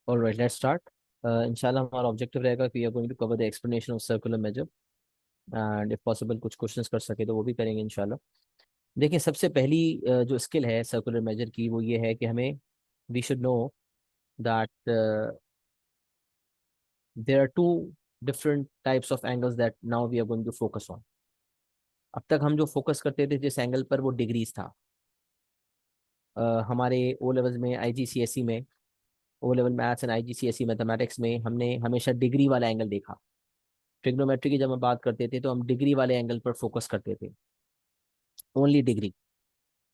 Alright, let's start. इंशाल्लाह हमारा objective रहेगा कि we are going to cover the explanation of circular measure, and if possible कुछ questions कर सके तो वो भी करेंगे इंशाल्लाह। देखिए, सबसे पहली जो स्किल है सर्कुलर मेजर की वो ये है कि हमें we should know that there are two different types of angles that now we are going to focus on. अब तक हम जो फोकस करते थे जिस एंगल पर, वो डिग्रीज था। हमारे ओ लेवल्स में, आईजीसीएसई में, O level maths and IGCSE mathematics में हमने हमेशा डिग्री वाला एंगल देखा। ट्रिग्नोमेट्री की जब हम बात करते थे तो हम डिग्री वाले एंगल पर फोकस करते थे, ओनली डिग्री।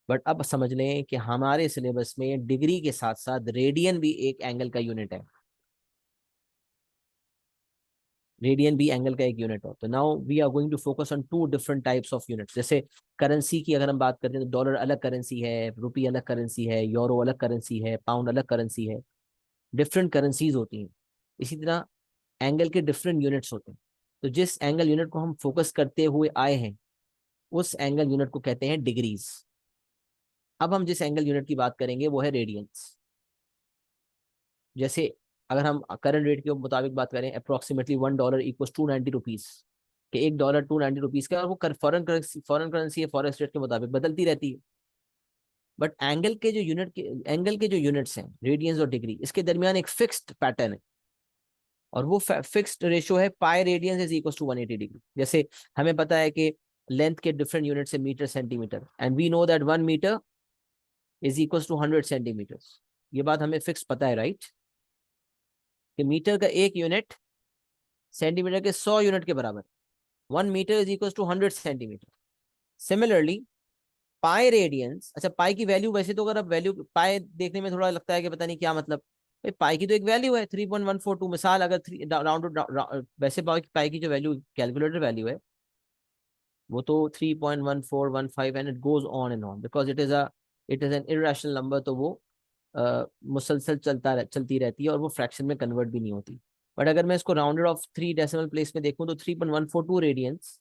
बट अब समझ लें कि हमारे सिलेबस में डिग्री के साथ साथ रेडियन भी एक एंगल का यूनिट है। रेडियन भी एंगल का एक यूनिट है। तो now we are going to focus on two different types of units. जैसे करेंसी की अगर हम बात करते हैं तो डॉलर अलग करेंसी है, रुपी अलग करेंसी है, यूरो अलग करेंसी है, पाउंड अलग करेंसी है। डिफरेंट करेंसीज होती हैं। इसी तरह एंगल के डिफरेंट यूनिट्स होते हैं। तो जिस एंगल यूनिट को हम फोकस करते हुए आए हैं उस एंगल यूनिट को कहते हैं डिग्रीज। अब हम जिस एंगल यूनिट की बात करेंगे वो है रेडियंस। जैसे अगर हम करंट रेट के मुताबिक बात करें, अप्रोक्सीमेटली $1 इक्वल्स ₹290, कि $1 ₹290 का। और वो फॉरेन करेंसी है, फॉरेक्स रेट के मुताबिक बदलती रहती है। बट एंगल के जो यूनिट्स हैं, रेडियंस और डिग्री, इसके दरमियान एक फिक्स्ड पैटर्न है। और वो फिक्स्ड रेशियो है pi radians is equal to 180 degree. जैसे हमें पता है कि लेंथ के डिफरेंट यूनिट्स है metre, centimetre, and we know that 1 metre is equal to 100 centimetre. ये बात हमें फिक्स पता है, राइट? कि मीटर का एक यूनिट सेंटीमीटर के 100 यूनिट के बराबर। 1 metre is equal to 100 centimetre. Similarly pi radians, अच्छा पाई की वैल्यू, वैसे तो अगर आप वैल्यू पाई देखने में थोड़ा लगता है कि पता नहीं क्या मतलब, भाई पाई की तो एक वैल्यू है 3.142। मिसाल अगर थ्री राउंड, वैसे पाई की जो वैल्यू कैलकुलेटर वैल्यू है वो तो 3.1415, and it goes on and on because it is an irrational number. तो वो मुसलसल चलती रहती है और वो फ्रैक्शन में कन्वर्ट भी नहीं होती। बट अगर मैं इसको राउंडेड ऑफ 3 डेसिमल प्लेस में देखूं तो 3.142 रेडियंस,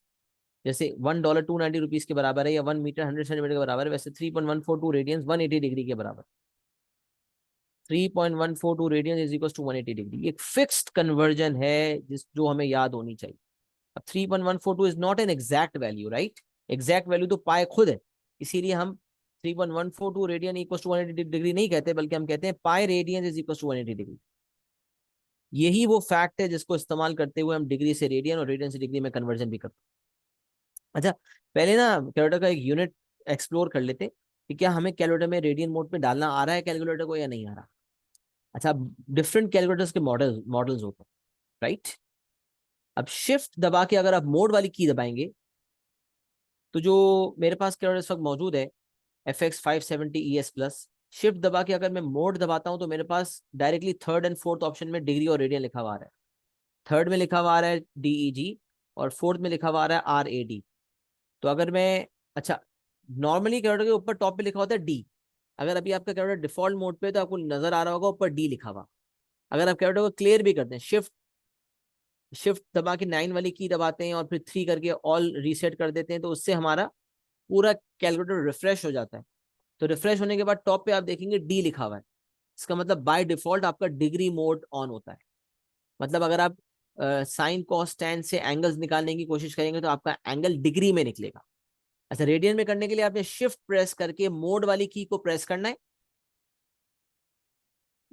जैसे $1 ₹290 के बराबर है, या 1 मीटर 100 सेंटीमीटर के बराबर है, वैसे 3.142 रेडियंस 180 डिग्री के बराबर। 3.142 radian is equal to 180 degree. एक फिक्स्ड कन्वर्जन है जो हमें याद होनी चाहिए। अब 3.142 is not an exact value, right? Exact value तो पाए खुद है। इसीलिए हम 3.142 रेडियन इक्वल टू 180 डिग्री नहीं कहते, बल्कि हम कहते हैं pi radian is equal to 180 degree. यही वो फैक्ट है जिसको इस्तेमाल करते हुए हम डिग्री से रेडियन और रेडियन से डिग्री में कन्वर्जन भी करते हैं। अच्छा, पहले ना कैलकुलेटर का एक यूनिट एक्सप्लोर कर लेते कि क्या हमें कैलकुलेटर में रेडियन मोड पे डालना आ रहा है कैलकुलेटर को या नहीं आ रहा। अच्छा, डिफरेंट कैलकुलेटर्स के मॉडल्स होते हैं, राइट? अब शिफ्ट दबा के अगर आप मोड वाली की दबाएंगे तो जो मेरे पास कैलकुलेटर इस वक्त मौजूद है, FX 570 ES प्लस, शिफ्ट दबा के अगर मैं मोड दबाता हूं तो मेरे पास directly third and fourth option में डिग्री और रेडियन लिखा हुआ आ रहा है। थर्ड में लिखा हुआ आ रहा है DEG, और फोर्थ में लिखा हुआ आ रहा है RAD। तो अगर मैं, अच्छा, नॉर्मली कैलकुलेटर के ऊपर टॉप पे लिखा होता है D। अगर अभी आपका कैलकुलेटर डिफॉल्ट मोड पे तो आपको नजर आ रहा होगा ऊपर D लिखा हुआ। अगर आप कैलकुलेटर को क्लियर भी करते हैं, शिफ्ट शिफ्ट दबा के 9 वाली की दबाते हैं और फिर 3 करके ऑल रीसेट कर देते हैं, तो उससे हमारा पूरा कैलकुलेटर रिफ्रेश हो जाता है। तो रिफ्रेश होने के बाद टॉप पे आप देखेंगे डी लिखा हुआ है। इसका मतलब बाय डिफॉल्ट आपका डिग्री मोड ऑन होता है। मतलब अगर आप साइन कॉस टैन से एंगल्स निकालने की कोशिश करेंगे तो आपका एंगल डिग्री में निकलेगा। अच्छा, रेडियन में करने के लिए आपने शिफ्ट प्रेस करके मोड वाली की को प्रेस करना है,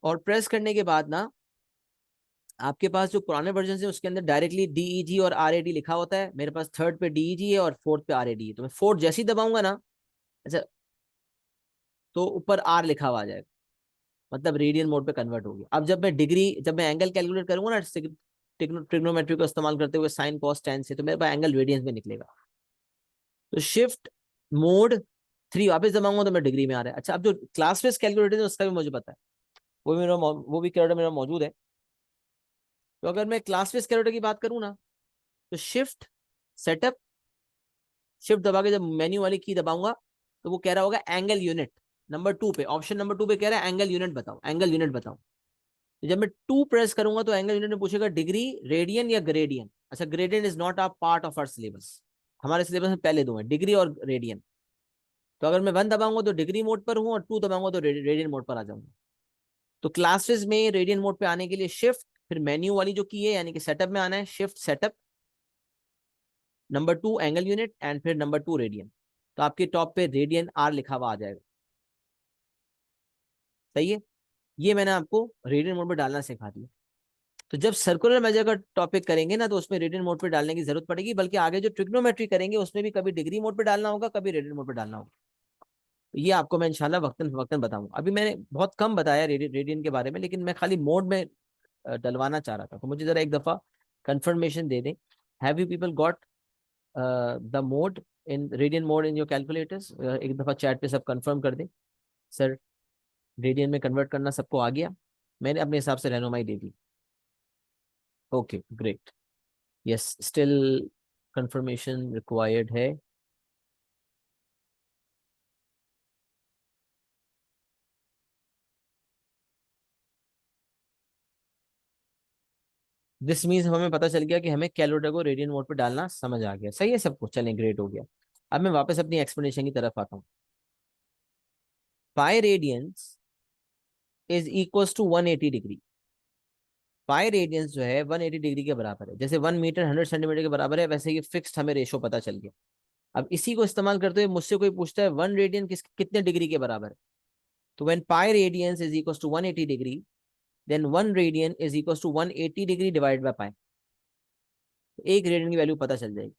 और प्रेस करने के बाद ना आपके पास जो पुराने वर्जन है उसके अंदर डायरेक्टली DEG और RAD लिखा होता है। मेरे पास थर्ड पे DEG है और फोर्थ पे RAD है। तो मैं फोर्थ जैसे ही दबाऊंगा ना, अच्छा, तो ऊपर R लिखा हुआ आ जाएगा, मतलब रेडियन मोड पे कन्वर्ट हो गया। अब जब मैं एंगल कैलकुलेट करूंगा ना ट्रिग्नोमेट्री को इस्तेमाल करते हुए साइन कॉस टेन से, तो मेरे पास एंगल रेडियंस में निकलेगा। तो शिफ्ट मोड 3 वापस दबाऊंगा तो मैं डिग्री में आ रहा है। अच्छा, अब जो क्लास बेस्ड कैलकुलेटर है उसका भी मुझे पता है, वो भी कैलकुलेटर मेरा मौजूद है। तो अगर मैं क्लास बेस्ड कैलकुलेटर की बात करूँ ना, तो शिफ्ट सेटअप, शिफ्ट दबा के जब मेन्यू वाली की दबाऊंगा तो वो कह रहा होगा एंगल यूनिट। नंबर 2 पे, ऑप्शन नंबर 2 पे कह रहा है एंगल यूनिट बताओ, एंगल यूनिट बताओ। तो जब मैं 2 प्रेस करूंगा तो एंगल यूनिट में पूछेगा डिग्री, रेडियन या ग्रेडियन। अच्छा, gradian is not a part of our syllabus. हमारे सिलेबस में पहले दो हैं, डिग्री और रेडियन। तो अगर मैं 1 दबाऊंगा तो डिग्री मोड पर हूं, और 2 दबाऊंगा तो रेडियन मोड पर आ जाऊंगा। तो क्लासेस में रेडियन मोड पे आने के लिए शिफ्ट, फिर मेन्यू वाली जो की है यानी कि सेटअप में आना है, shift setup, number 2 angle unit and फिर नंबर 2 रेडियन। तो आपके टॉप पे रेडियन आर लिखा हुआ आ जाएगा। सही है, ये मैंने आपको रेडियन मोड पे डालना सिखा दिया। तो जब सर्कुलर मेजर का टॉपिक करेंगे ना तो उसमें रेडियन मोड पे डालने की जरूरत पड़ेगी, बल्कि आगे जो ट्रिग्नोमेट्री करेंगे उसमें भी कभी डिग्री मोड पे डालना होगा, कभी रेडियन मोड पे डालना होगा। तो ये आपको मैं इंशाल्लाह वक्तन वक्तन बताऊंगा। अभी मैंने बहुत कम बताया रेडियन के बारे में, लेकिन मैं खाली मोड में डलवाना चाह रहा था। तो मुझे जरा एक दफा कंफर्मेशन दे दें, have you people got the mode in radian mode in your calculators? एक दफा चैट पे सब कंफर्म कर दें, सर रेडियन में कन्वर्ट करना सबको आ गया? मैंने अपने हिसाब से रहनुमाई दे दी। Okay great, yes, still confirmation required है। दिस मीन्स हमें पता चल गया कि हमें कैलकुलेटर को रेडियन मोड पे डालना समझ आ गया। सही है सबको? चलें, ग्रेट हो गया। अब मैं वापस अपनी एक्सप्लेनेशन की तरफ आता हूँ। Pi radians is equals to 180 degree. Pi radians जो है 180 डिग्री के बराबर है। जैसे 1 मीटर 100 सेंटीमीटर के बराबर है, वैसे ये फिक्स्ड हमें रेशो पता चल गया। अब इसी को इस्तेमाल करते हुए मुझसे कोई पूछता है 1 रेडियन कितने डिग्री के बराबर है? तो when pi radians is equals to 180 degree, then 1 radian is equals to 180 degree divide by pi. एक रेडियन की वैल्यू पता चल जाएगी।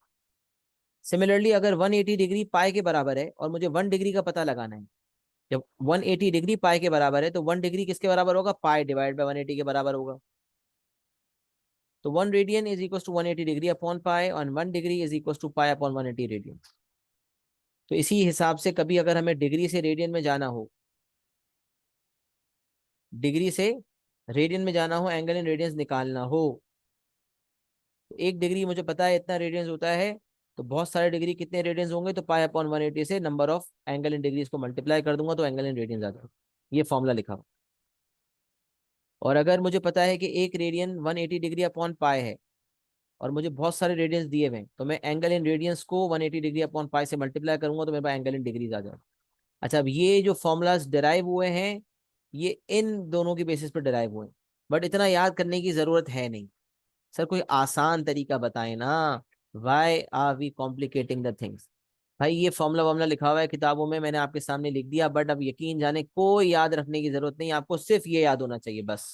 सिमिलरली अगर 180 डिग्री पाई के बराबर है और मुझे 1 डिग्री का पता लगाना है, जब 180 डिग्री पाई के बराबर है तो 1 डिग्री किसके बराबर होगा? पाई डिवाइड बाय 180 के बराबर होगा। तो 1 radian is equal to 180 degree upon pi, और 1 degree is equal to pi upon 180 radian. तो इसी हिसाब से कभी अगर हमें डिग्री से रेडियन में जाना हो, डिग्री से रेडियन में जाना हो, एंगल इन रेडियंस निकालना हो, तो 1 डिग्री मुझे पता है इतना रेडियंस होता है, तो बहुत सारे डिग्री कितने रेडियंस होंगे? तो पाई अपॉन 180 से number of angle in degrees को मल्टीप्लाई कर दूंगा तो एंगल इन रेडियंस आ जाएगा। ये फॉर्मूला लिखा हुआ। और अगर मुझे पता है कि 1 रेडियन 180 डिग्री अपॉन पाई है और मुझे बहुत सारे रेडियंस दिए हुए हैं, तो मैं एंगल इन रेडियंस को 180 डिग्री अपॉन पाई से मल्टीप्लाई करूंगा तो मेरे पास एंगल इन डिग्रीज आ जाएगा। अच्छा, अब ये जो फॉर्मूलाज डिराइव हुए हैं, ये इन दोनों की बेसिस पर डिराइव हुए हैं, बट इतना याद करने की जरूरत है नहीं। सर कोई आसान तरीका बताएं ना, why are we complicating the things? भाई ये फॉर्मूला वार्मूला लिखा हुआ है किताबों में, मैंने आपके सामने लिख दिया, बट अब यकीन जाने कोई याद रखने की जरूरत नहीं, आपको सिर्फ ये याद होना चाहिए बस।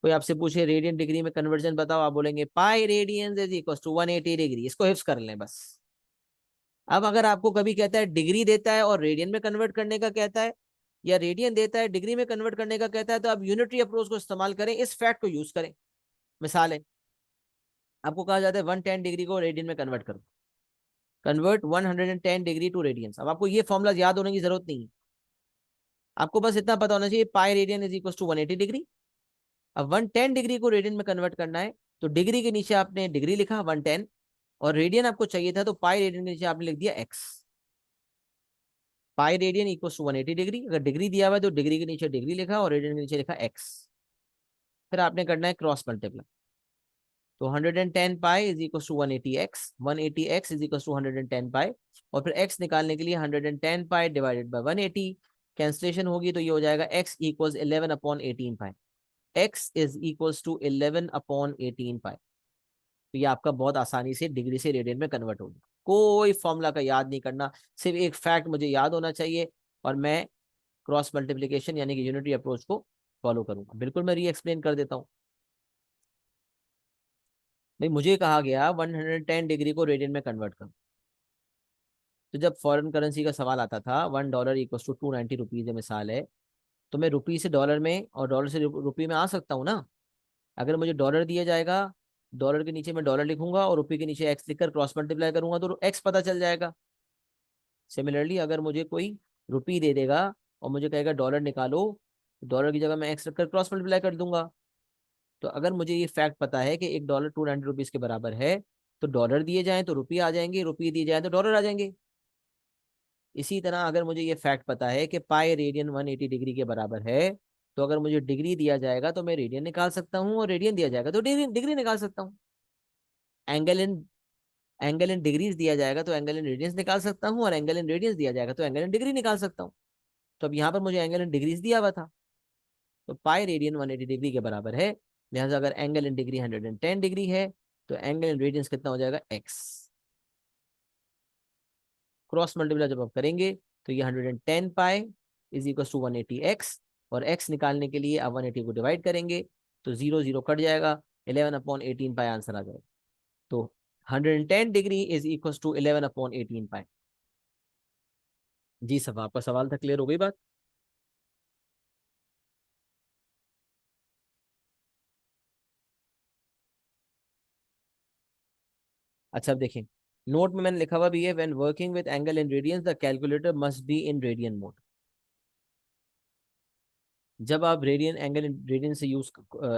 कोई आपसे पूछे रेडियन डिग्री में कन्वर्जन बताओ, आप बोलेंगे pi radian is equal to 180 degree. इसको हिफ्स कर लें बस। अब अगर आपको कभी कहता है डिग्री देता है और रेडियन में कन्वर्ट करने का कहता है, या रेडियन देता है डिग्री में कन्वर्ट करने का कहता है, तो आप यूनिटरी अप्रोच को इस्तेमाल करें, इस फैक्ट को यूज करें। मिसाल है, आपको कहा जाता है 110 डिग्री को रेडियन में कन्वर्ट करो, कन्वर्ट 110 डिग्री टू रेडियंस। अब आपको ये फॉर्मूला याद होने की जरूरत नहीं है, आपको बस इतना पता होना चाहिए pi radian is equal to 180 degree. अब 110 डिग्री को रेडियन में कन्वर्ट करना है, तो डिग्री के नीचे आपने डिग्री लिखा 110, और रेडियन आपको चाहिए था तो पाई रेडियन के नीचे आपने लिख दिया x. Pi radian equal to 180 degree, अगर डिग्री दिया हुआ है तो डिग्री के नीचे डिग्री लिखा और रेडियन के नीचे लिखा एक्स। फिर आपने करना है क्रॉस मल्टीप्लाई। तो 110 pi is equal to 180 x, 180 x is equal to 110 pi, और फिर एक्स निकालने के लिए 110 पाई डिवाइडेड बाय 180, कैंसलेशन होगी तो ये हो जाएगा x equals 11 upon 18 pi. X is equals to 11 upon 18 pi. तो ये आपका बहुत आसानी से डिग्री से रेडियन में कन्वर्ट होगा। कोई फॉर्मूला का याद नहीं करना, सिर्फ एक फैक्ट मुझे याद होना चाहिए, और मैं क्रॉस मल्टीप्लिकेशन यानी कि यूनिटरी अप्रोच को फॉलो करूंगा। बिल्कुल, मैं री एक्सप्लेन कर देता हूँ। भाई मुझे कहा गया 110 डिग्री को रेडियन में कन्वर्ट करो, तो जब फॉरेन करेंसी का सवाल आता था, $1 इक्वल टू 290 रुपीज है मिसाल है, तो मैं रुपी से डॉलर में और डॉलर से रुपी में आ सकता हूँ ना। अगर मुझे डॉलर दिया जाएगा, डॉलर के नीचे मैं डॉलर लिखूंगा और रुपये के नीचे एक्स लिखकर क्रॉस मल्टीप्लाई करूंगा तो एक्स पता चल जाएगा। सिमिलरली अगर मुझे कोई रुपी दे देगा और मुझे कहेगा डॉलर निकालो, तो डॉलर की जगह मैं एक्स रखकर क्रॉस मल्टीप्लाई कर दूंगा। तो अगर मुझे ये फैक्ट पता है कि $1 290 के बराबर है, तो डॉलर दिए जाएं तो रुपये आ जाएंगे, रुपये दिए जाए तो डॉलर आ जाएंगे। इसी तरह अगर मुझे ये फैक्ट पता है कि पाई रेडियन 180 डिग्री के बराबर है, तो अगर मुझे डिग्री दिया जाएगा तो मैं रेडियन निकाल सकता हूँ, और रेडियन दिया जाएगा तो डिग्री डिग्री निकाल सकता हूँ। Angle in angle in degrees दिया जाएगा तो एंगल इन रेडियंस निकाल सकता हूँ, और एंगल इन रेडियंस दिया जाएगा तो एंगल इन डिग्री निकाल सकता हूँ। तो अब यहाँ पर मुझे एंगल इन डिग्रीज दिया हुआ था, तो पाई रेडियन 180 डिग्री के बराबर है। लिहाजा अगर एंगल इन डिग्री 110 डिग्री है तो एंगल इन रेडियंस कितना हो जाएगा, एक्स। क्रॉस मल्टीप्लाई जब आप करेंगे तो ये 110 pi is equal to 180 x, और एक्स निकालने के लिए आप 180 को डिवाइड करेंगे तो जीरो जीरो कट जाएगा, 11/18 पाई आंसर आ जाएगा। तो 110 डिग्री इज इक्वल टू 11/18 पाई। जी सब आपका सवाल था, क्लियर हो गई बात? अच्छा अब देखें, नोट में मैंने लिखा हुआ भी है, when working with angle in radiance the calculator must be in radian mode. जब आप रेडियन एंगल इन रेडियन से यूज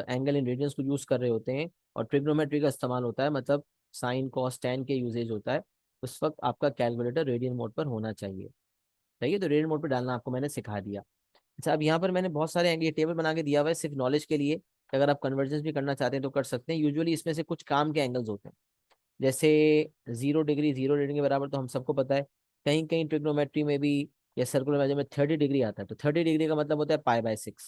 एंगल इन रेडियंस को यूज कर रहे होते हैं और ट्रिग्नोमेट्री का इस्तेमाल होता है, मतलब साइन कॉस टेन के यूजेज होता है, उस वक्त आपका कैलकुलेटर रेडियन मोड पर होना चाहिए। सही है, तो रेडियन मोड पर डालना आपको मैंने सिखा दिया। अच्छा अब यहाँ पर मैंने बहुत सारे एंगल, ये टेबल बना के दिया हुआ है सिर्फ नॉलेज के लिए कि अगर आप कन्वर्जेंस भी करना चाहते हैं तो कर सकते हैं। यूजुअली इसमें से कुछ काम के एंगल्स होते हैं, जैसे 0 डिग्री 0 डिग्री के बराबर तो हम सबको पता है। कहीं कहीं ट्रिग्नोमेट्री में भी या सर्कुलर मेजर में 30 डिग्री आता है, तो 30 डिग्री का मतलब होता है पाई/6।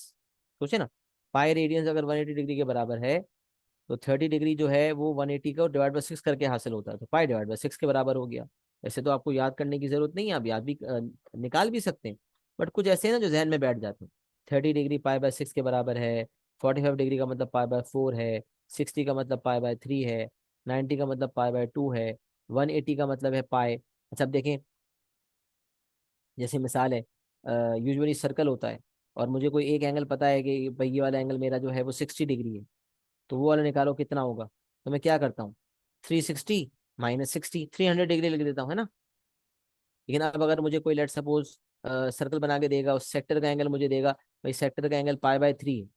सोचे ना, पाई रेडियंस अगर 180 डिग्री के बराबर है तो 30 डिग्री जो है वो 180 को डिवाइड बाय 6 करके हासिल होता है, तो पाई डिवाइड बाय 6 के बराबर हो गया। ऐसे तो आपको याद करने की जरूरत नहीं है, आप याद भी निकाल भी सकते हैं, बट कुछ ऐसे हैं ना जो जहन में बैठ जाते हैं। 30 डिग्री पाई/6 के बराबर है, 45 डिग्री का मतलब पाई/4 है, 60 का मतलब पाई/3 है, 90 का मतलब पाई/2 है, 180 का मतलब है पाई। अच्छा अब देखें, जैसे मिसाल है, यूजुअली सर्कल होता है और मुझे कोई एक एंगल पता है कि भाई ये वाला एंगल मेरा जो है वो 60 डिग्री है, तो वो वाला निकालो कितना होगा। तो मैं क्या करता हूँ, 360 - 60, 300 डिग्री लिख देता हूँ, है ना। लेकिन अब अगर मुझे कोई लेट सपोज सर्कल बना के देगा, उस सेक्टर का एंगल मुझे देगा, भाई सेक्टर का एंगल पाई/3 है,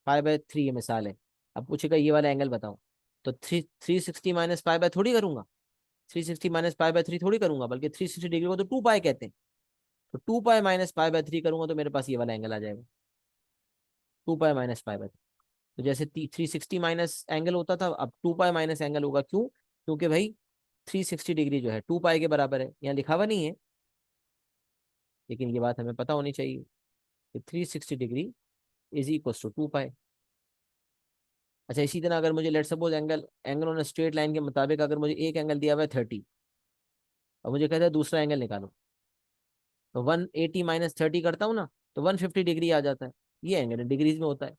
पाई/3 है मिसाल है। अब पूछेगा ये वाला एंगल बताओ, तो 360 माइनस पाई बाय थोड़ी करूंगा, 360 - पाई/3 थोड़ी करूंगा, बल्कि 360 डिग्री को तो 2 पाई कहते हैं। तो 2 पाई - पाई/3 करूंगा तो मेरे पास ये वाला एंगल आ जाएगा, 2 पाई - पाई/3। तो जैसे 360 माइनस एंगल होता था, अब 2 पाई माइनस एंगल होगा, क्यों? क्योंकि भाई 360 डिग्री जो है 2 पाई के बराबर है, यहाँ लिखा हुआ नहीं है, लेकिन ये बात हमें पता होनी चाहिए कि 360 डिग्री इज इक्वल टू 2 पाई। अच्छा इसी तरह अगर मुझे let suppose angle angle on straight line के मुताबिक अगर मुझे एक एंगल दिया हुआ है 30 और मुझे कहता है दूसरा एंगल निकालो, तो 180 माइनस 30 करता हूँ ना, तो 150 डिग्री आ जाता है। ये एंगल डिग्रीज में होता है।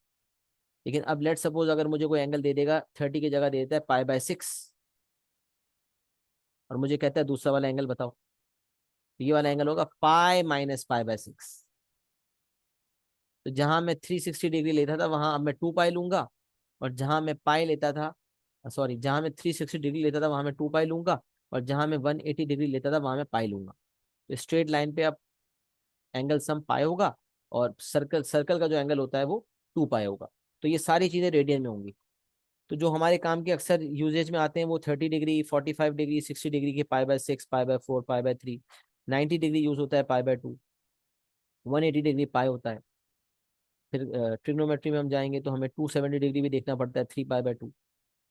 लेकिन अब लेट सपोज अगर मुझे कोई एंगल दे देगा, 30 की जगह दे देता है पाई/6, और मुझे कहता है दूसरा वाला एंगल बताओ, तो ये वाला एंगल होगा पाई - पाई/6। तो जहां मैं 360 डिग्री लेता था वहां अब मैं 2 पाई लूंगा, और जहां मैं पाई लेता था, सॉरी, जहां मैं 360 डिग्री लेता था वहां मैं 2 पाई लूंगा, और जहां मैं 180 डिग्री लेता था वहां मैं पाई लूंगा। तो स्ट्रेट लाइन पे अब एंगल सम पाई होगा, और सर्कल सर्कल का जो एंगल होता है वो 2 पाई होगा। तो ये सारी चीजें रेडियन में होंगी। तो जो हमारे काम के अक्सर यूजेज में आते हैं वो 30 डिग्री, 45 डिग्री, 60 डिग्री के पाई/6, पाई/4, पाई/3, 90 डिग्री यूज होता है पाई/2, 180 डिग्री पाई होता है। फिर ट्रिग्नोमेट्री में हम जाएंगे तो हमें 270 डिग्री भी देखना पड़ता है, 3 पाई/2।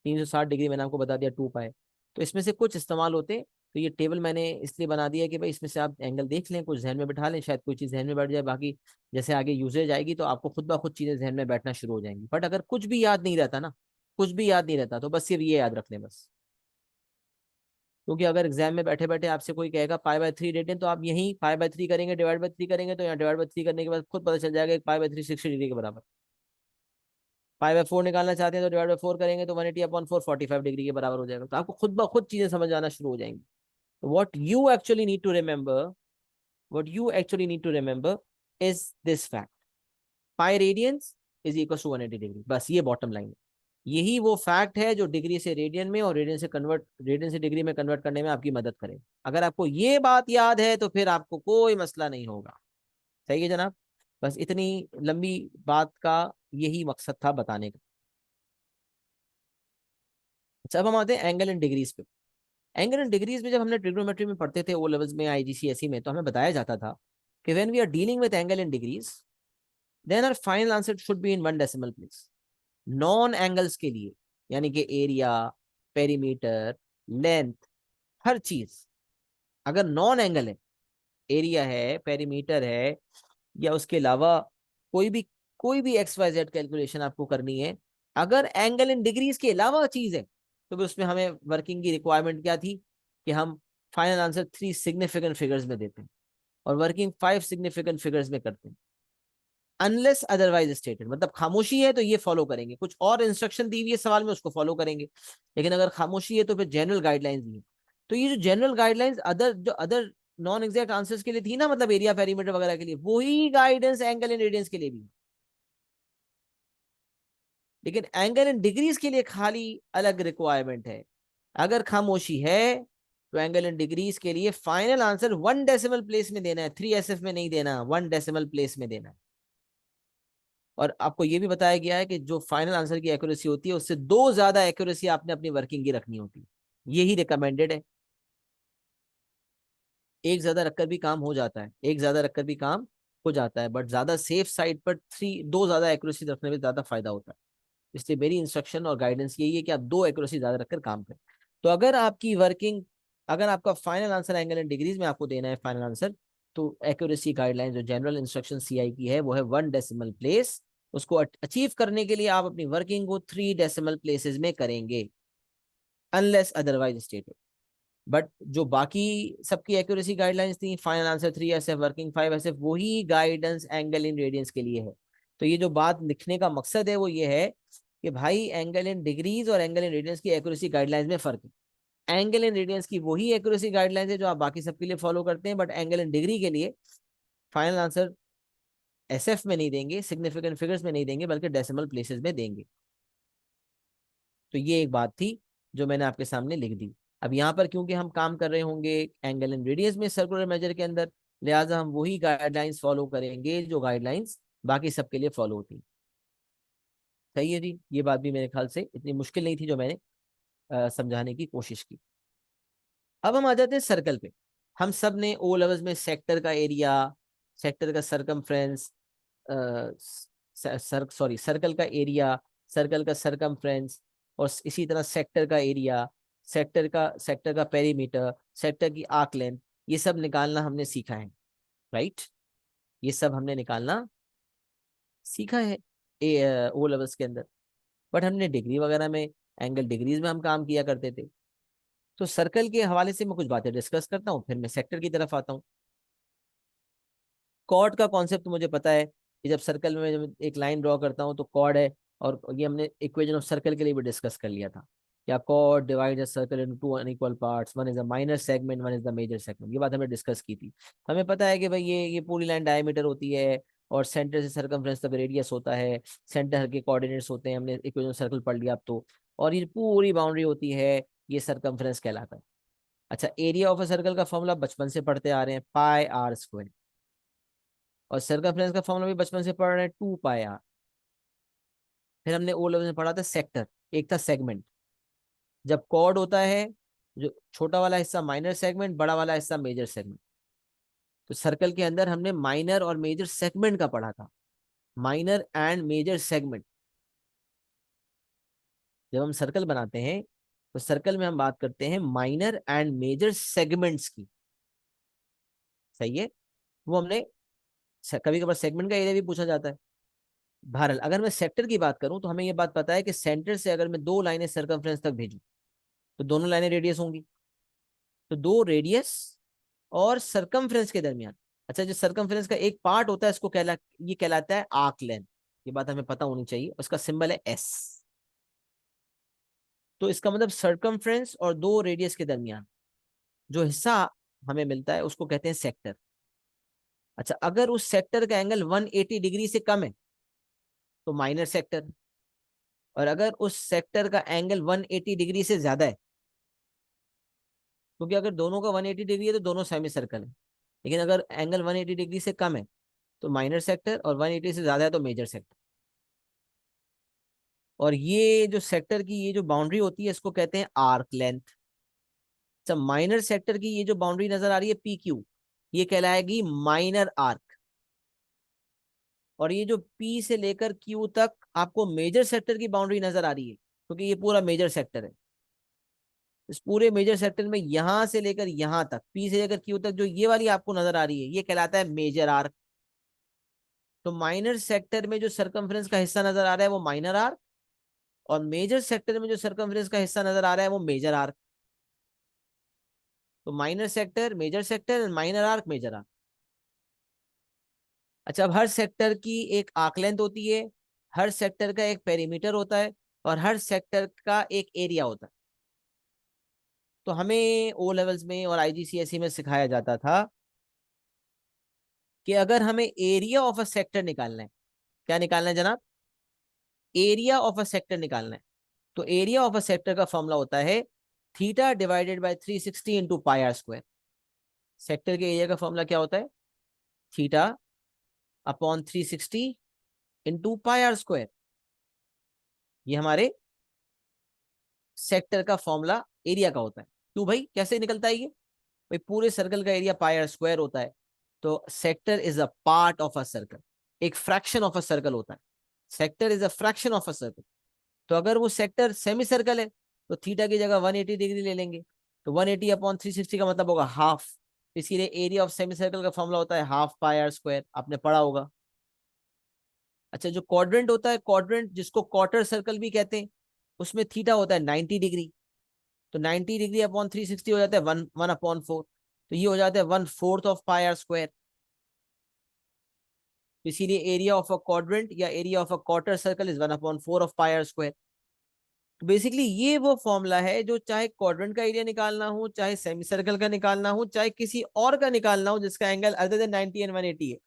360 डिग्री मैंने आपको बता दिया 2 पाई। तो इसमें से कुछ इस्तेमाल होते हैं। तो ये टेबल मैंने इसलिए बना दिया है कि भाई इसमें से आप एंगल देख लें, कुछ जहन में बिठा लें, शायद कोई चीज़ जहन में बैठ जाए। बाकी जैसे आगे यूजेज आएगी तो आपको खुद ब खुद चीज़ें जहन में बैठना शुरू हो जाएंगी। बट अगर कुछ भी याद नहीं रहता ना, कुछ भी याद नहीं रहता, तो बस सिर्फ ये याद रख लें बस। क्योंकि अगर एग्जाम में बैठे बैठे आपसे कोई कहेगा पाई/3 रेडियन, तो आप यहीं पाई/3 करेंगे, डिवाइड बाय 3 करेंगे, तो यहाँ डिवाइड बाय 3 करने के बाद खुद पता चल जाएगा कि पाई/3 60 डिग्री के बराबर। पाई/4 निकालना चाहते हैं तो डिवाइड बाय 4 करेंगे, तो 180/4 45 डिग्री के बराबर हो जाएगा। तो आपको खुद ब खुद चीजें समझ आना शुरू हो जाएंगी। What you actually need to remember, what you actually need to remember is this fact, pi radians is equal to 180 degree. बस ये बॉटम लाइन है। यही वो फैक्ट है जो डिग्री से रेडियन में और रेडियन से डिग्री में कन्वर्ट करने में आपकी मदद करे। अगर आपको ये बात याद है तो फिर आपको कोई मसला नहीं होगा। सही है जनाब। बस इतनी लंबी बात का यही मकसद था बताने का। अच्छा अब हम आते हैं एंगल एंड डिग्रीज पे। एंगल एंड डिग्रीज में जब हमने ट्रिग्नोमेट्री में पढ़ते थे ओ लेवल्स में, आईजीसीएसई में, तो हमें बताया जाता था कि when we are dealing with angle and degrees then our final answer should be in 1 decimal place. Non angles के लिए, यानी कि एरिया, पेरीमीटर, लेंथ, हर चीज, अगर नॉन एंगल है, एरिया है, पेरीमीटर है, या उसके अलावा कोई भी XYZ कैलकुलेशन आपको करनी है, अगर एंगल इन डिग्रीज के अलावा चीज है, तो फिर उसमें हमें वर्किंग की रिक्वायरमेंट क्या थी कि हम फाइनल आंसर 3 सिग्निफिकेंट फिगर्स में देते हैं और वर्किंग 5 सिग्निफिकेंट फिगर्स में करते हैं, अनलेस अदरवाइज स्टेटेड। मतलब खामोशी है तो ये फॉलो करेंगे, कुछ और इंस्ट्रक्शन दी हुई है सवाल में उसको फॉलो करेंगे, लेकिन अगर खामोशी है तो फिर जनरल गाइडलाइंस दी है। तो ये जो general guidelines other non exact answers के लिए थी ना, मतलब एरिया पेरीमीटर वगैरह के लिए, वही गाइडेंस एंगल एंड रेडियंस के लिए भी। लेकिन एंगल एंड डिग्रीज के लिए खाली अलग रिक्वायरमेंट है। अगर खामोशी है तो एंगल एंड डिग्रीज के लिए फाइनल आंसर 1 डेसिमल प्लेस में देना है, 3SF में नहीं देना, 1 डेसिमल प्लेस में देना है। और आपको ये भी बताया गया है कि जो फाइनल आंसर की एक्यूरेसी होती है उससे 2 ज्यादा एक्यूरेसी आपने अपनी वर्किंग की रखनी होती है, यही रिकमेंडेड है। एक ज्यादा रखकर भी काम हो जाता है, एक ज्यादा रखकर भी काम हो जाता है, बट ज्यादा सेफ साइड पर 2 ज्यादा एक्यूरेसी रखने में ज्यादा फायदा होता है। इसलिए मेरी इंस्ट्रक्शन और गाइडेंस यही है कि आप 2 एक्यूरेसी ज्यादा रखकर काम करें। तो अगर आपकी वर्किंग, अगर आपका final answer angle and degrees में आपको देना है फाइनल आंसर, तो एक्यूरेसी गाइडलाइन जो जनरल इंस्ट्रक्शन CI की है वो है 1 डेसिमल प्लेस। उसको अचीव करने के लिए आप अपनी वर्किंग को 3 डेसिमल प्लेसेस में करेंगे, अनलेस अदरवाइज स्टेटेड। बट जो बाकी सबकी एक्यूरेसी गाइडलाइंस थी, final answer 3SF, working 5SF, वही गाइडेंस एंगल इन रेडियंस के लिए है। तो ये जो बात लिखने का मकसद है वो ये है कि भाई एंगल इन डिग्रीज और एंगल इन रेडियंस की एक्यूरेसी गाइडलाइंस में फर्क है। एंगल इन रेडियंस की वही एक्यूरेसी गाइडलाइंस है जो आप बाकी सबके लिए फॉलो करते हैं, बट एंगल इन डिग्री के लिए फाइनल आंसर SF में नहीं देंगे, सिग्निफिकेंट फिगर्स में नहीं देंगे, बल्कि डेसिमल प्लेसेस में देंगे। तो ये एक बात थी जो मैंने आपके सामने लिख दी। अब यहाँ पर क्योंकि हम काम कर रहे होंगे एंगल एंड रेडियस में सर्कुलर मेजर के अंदर, लिहाजा हम वही गाइडलाइंस फॉलो करेंगे जो गाइडलाइंस बाकी सबके लिए फॉलो होती है। सही है जी, ये बात भी मेरे ख्याल से इतनी मुश्किल नहीं थी जो मैंने समझाने की कोशिश की। अब हम आ जाते हैं सर्कल पे। हम सब ने ओ लेवल्स में सेक्टर का एरिया, सेक्टर का सरकमफ्रेंस, सर्कल का एरिया, सर्कल का सरकमफ्रेंस, और इसी तरह सेक्टर का एरिया, सेक्टर का पेरीमीटर, सेक्टर की आर्क लेंथ, ये सब निकालना हमने सीखा है, राइट। ये सब हमने निकालना सीखा है ओ लेवल्स के अंदर। बट हमने डिग्री वगैरह में, एंगल डिग्रीज में हम काम किया करते थे। तो सर्कल के हवाले से मैं कुछ बातें डिस्कस करता हूँ, फिर मैं सेक्टर की तरफ आता हूँ। कॉर्ड का कॉन्सेप्ट मुझे पता है कि जब सर्कल में जब एक लाइन ड्रॉ करता हूँ तो कॉर्ड है, और ये हमने इक्वेशन ऑफ सर्कल के लिए भी डिस्कस कर लिया था। क्या chord divide a circle into 2 unequal parts, one is a minor segment, one is the major segment, ये बात हमने डिस्कस की थी। तो हमें पता है कि भाई ये पूरी लाइन डायमीटर होती है, और सेंटर से सर्कमफ्रेंस तक रेडियस होता है, सेंटर के कोऑर्डिनेट्स होते हैं, हमने इक्वेशन ऑफ सर्कल पढ़ लिया अब तो। और ये पूरी बाउंड्री होती है, ये सर्कमफ्रेंस कहलाता है। अच्छा, एरिया ऑफ अ सर्कल का फॉर्मूला बचपन से पढ़ते आ रहे हैं, πr²। और सर्कमफ्रेंस का फॉर्मूला भी बचपन से पढ़ रहे हैं, 2πr। फिर हमने ओ लेवल में पढ़ा था सेक्टर, एक था सेगमेंट। जब कॉर्ड होता है, जो छोटा वाला हिस्सा माइनर सेगमेंट, बड़ा वाला हिस्सा मेजर सेगमेंट। तो सर्कल के अंदर हमने माइनर और मेजर सेगमेंट का पढ़ा था, माइनर एंड मेजर सेगमेंट। जब हम सर्कल बनाते हैं तो सर्कल में हम बात करते हैं माइनर एंड मेजर सेगमेंट्स की, सही है। वो हमने, कभी कभार सेगमेंट का एरिया भी पूछा जाता है। बहरहाल अगर मैं सेक्टर की बात करूं तो हमें ये बात पता है कि सेंटर से अगर मैं 2 लाइनें सर्कमफ्रेंस तक भेजूं तो दोनों लाइनें रेडियस होंगी। तो 2 रेडियस और सरकमफ्रेंस के दरमियान, अच्छा, जो सरकमफ्रेंस का एक पार्ट होता है इसको ये कहलाता है आर्क लेंथ। ये बात हमें पता होनी चाहिए, उसका सिंबल है S। तो इसका मतलब सरकमफ्रेंस और 2 रेडियस के दरमियान जो हिस्सा हमें मिलता है उसको कहते हैं सेक्टर। अच्छा, अगर उस सेक्टर का एंगल 180 डिग्री से कम है तो माइनर सेक्टर, और अगर उस सेक्टर का एंगल 180 डिग्री से ज्यादा है, क्योंकि अगर दोनों का 180 डिग्री है तो दोनों सेमी सर्कल है, लेकिन अगर एंगल 180 डिग्री से कम है तो माइनर सेक्टर, और 180 से ज्यादा है तो मेजर सेक्टर। और ये जो सेक्टर की ये जो बाउंड्री होती है इसको कहते हैं आर्क लेंथ। अच्छा, माइनर सेक्टर की ये जो बाउंड्री नजर आ रही है PQ, ये कहलाएगी माइनर आर्क। और ये जो P से लेकर Q तक आपको मेजर सेक्टर की बाउंड्री नजर आ रही है, क्योंकि ये पूरा मेजर सेक्टर है। इस पूरे मेजर सेक्टर में यहां से लेकर यहां तक, P से लेकर Q तक जो ये वाली आपको नजर आ रही है, ये कहलाता है मेजर आर्क। तो माइनर सेक्टर में जो सर्कमफ्रेंस का हिस्सा नजर आ रहा है वो माइनर आर्क, और मेजर सेक्टर में जो सर्कमफ्रेंस का हिस्सा नजर आ रहा है वो मेजर आर्क। तो minor sector, major sector, minor arc, major arc. अच्छा, अब हर सेक्टर की एक आर्क लेंथ होती है, हर सेक्टर का एक पेरीमीटर होता है, और हर सेक्टर का एक एरिया होता है। तो हमें ओ लेवल्स में और आईजीसीएसई में सिखाया जाता था कि अगर हमें एरिया ऑफ अ सेक्टर निकालना है, क्या निकालना है जनाब? एरिया ऑफ अ सेक्टर निकालना है। तो एरिया ऑफ अ सेक्टर का फॉर्मूला होता है theta divided by 360 into pi r square. Sector के एरिया का फॉर्मूला क्या होता है? Theta upon 360 into pi r square. ये हमारे सेक्टर का फॉर्मूला एरिया का होता है। क्यों भाई, कैसे निकलता है ये? भाई पूरे सर्कल का एरिया पाई आर स्क्वायर होता है, तो sector is a part of a circle, एक फ्रैक्शन ऑफ अ सर्कल होता है। Sector is a fraction of a circle. तो अगर वो सेक्टर सेमी सर्कल है तो थीटा की जगह 180 डिग्री ले लेंगे। तो 180 अपॉन 360 का मतलब होगा हाफ। इसीलिए एरिया ऑफ सेमी सर्कल का फॉर्मूला होता है हाफ पाई आर स्क्वायर, आपने पढ़ा होगा। अच्छा, जो क्वाड्रेंट होता है, क्वाड्रेंट जिसको क्वार्टर सर्कल भी कहते हैं, उसमें थीटा होता है 90 डिग्री। तो 90 डिग्री अपॉन 360 हो जाता है 1/4। तो ये हो जाता है 1/4 ऑफ पाई आर स्क्वायर। इसीलिए एरिया ऑफ अ क्वाड्रेंट या area of a quarter circle is 1/4 of pi r square. तो बेसिकली ये वो फॉर्मूला है जो चाहे क्वाड्रेंट का एरिया निकालना हो, चाहे सेमी सर्कल का निकालना हो, चाहे किसी और का निकालना हो जिसका एंगल अदर देन 90 एंड 180 है,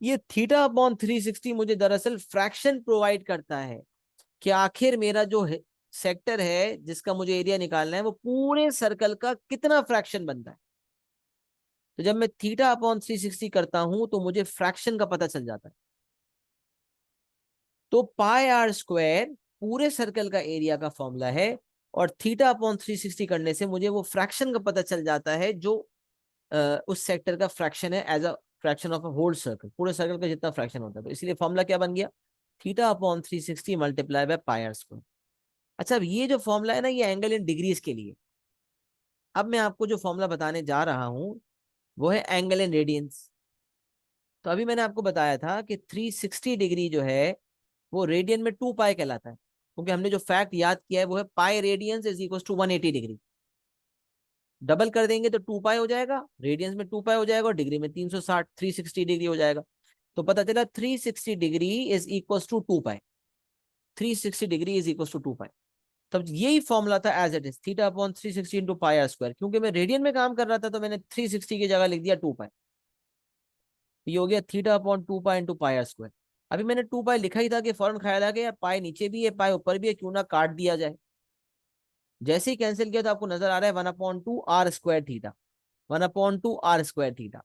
ये थीटा अपॉन 360 मुझे दरअसल फ्रैक्शन प्रोवाइड करता है कि आखिर मेरा जो सेक्टर है जिसका मुझे एरिया निकालना है वो पूरे सर्कल का कितना फ्रैक्शन बनता है। तो जब मैं थीटा अपॉन 360 करता हूं तो मुझे फ्रैक्शन का पता चल जाता है। तो पाई आर स्क्वायर पूरे सर्कल का एरिया का फॉर्मूला है, और थीटा अपॉन 360 करने से मुझे वो फ्रैक्शन का पता चल जाता है जो उस सेक्टर का फ्रैक्शन है, as a fraction of a whole circle, पूरे सर्कल का जितना फ्रैक्शन होता है। तो इसलिए फॉर्मूला क्या बन गया? Theta upon 360 multiply by pi r square. अच्छा, अब ये जो फॉर्मूला है ना, ये एंगल इन डिग्रीज के लिए। अब मैं आपको जो फॉर्मूला बताने जा रहा हूं वो है एंगल इन रेडियंस। तो अभी मैंने आपको बताया था कि 360 डिग्री जो है वो रेडियन में 2 पाई कहलाता है, क्योंकि हमने जो फैक्ट याद किया है वो है pi radians is equal to 180 degree. Double कर देंगे तो 2 पाई हो जाएगा, रेडियंस में 2 पाई हो जाएगा, और डिग्री में 360, 360 डिग्री हो जाएगा। तो पता चला 360 degree is equal to 2 pi. 360 degree is equal to 2 pi. तब यही फॉर्मूला था as it is theta upon 360 into pi r square. क्योंकि मैं रेडियन में काम कर रहा था तो मैंने 360 की जगह लिख दिया 2 पाई। ये हो गया theta upon 2 pi into pi r square. अभी मैंने 2 पाई लिखा ही था कि फौरन ख्याल आ गया पाई नीचे भी है पाई ऊपर भी है, क्यों ना काट दिया जाए। जैसे ही कैंसिल किया तो आपको नजर आ रहा है 1/2 r square theta, 1/2 r square theta.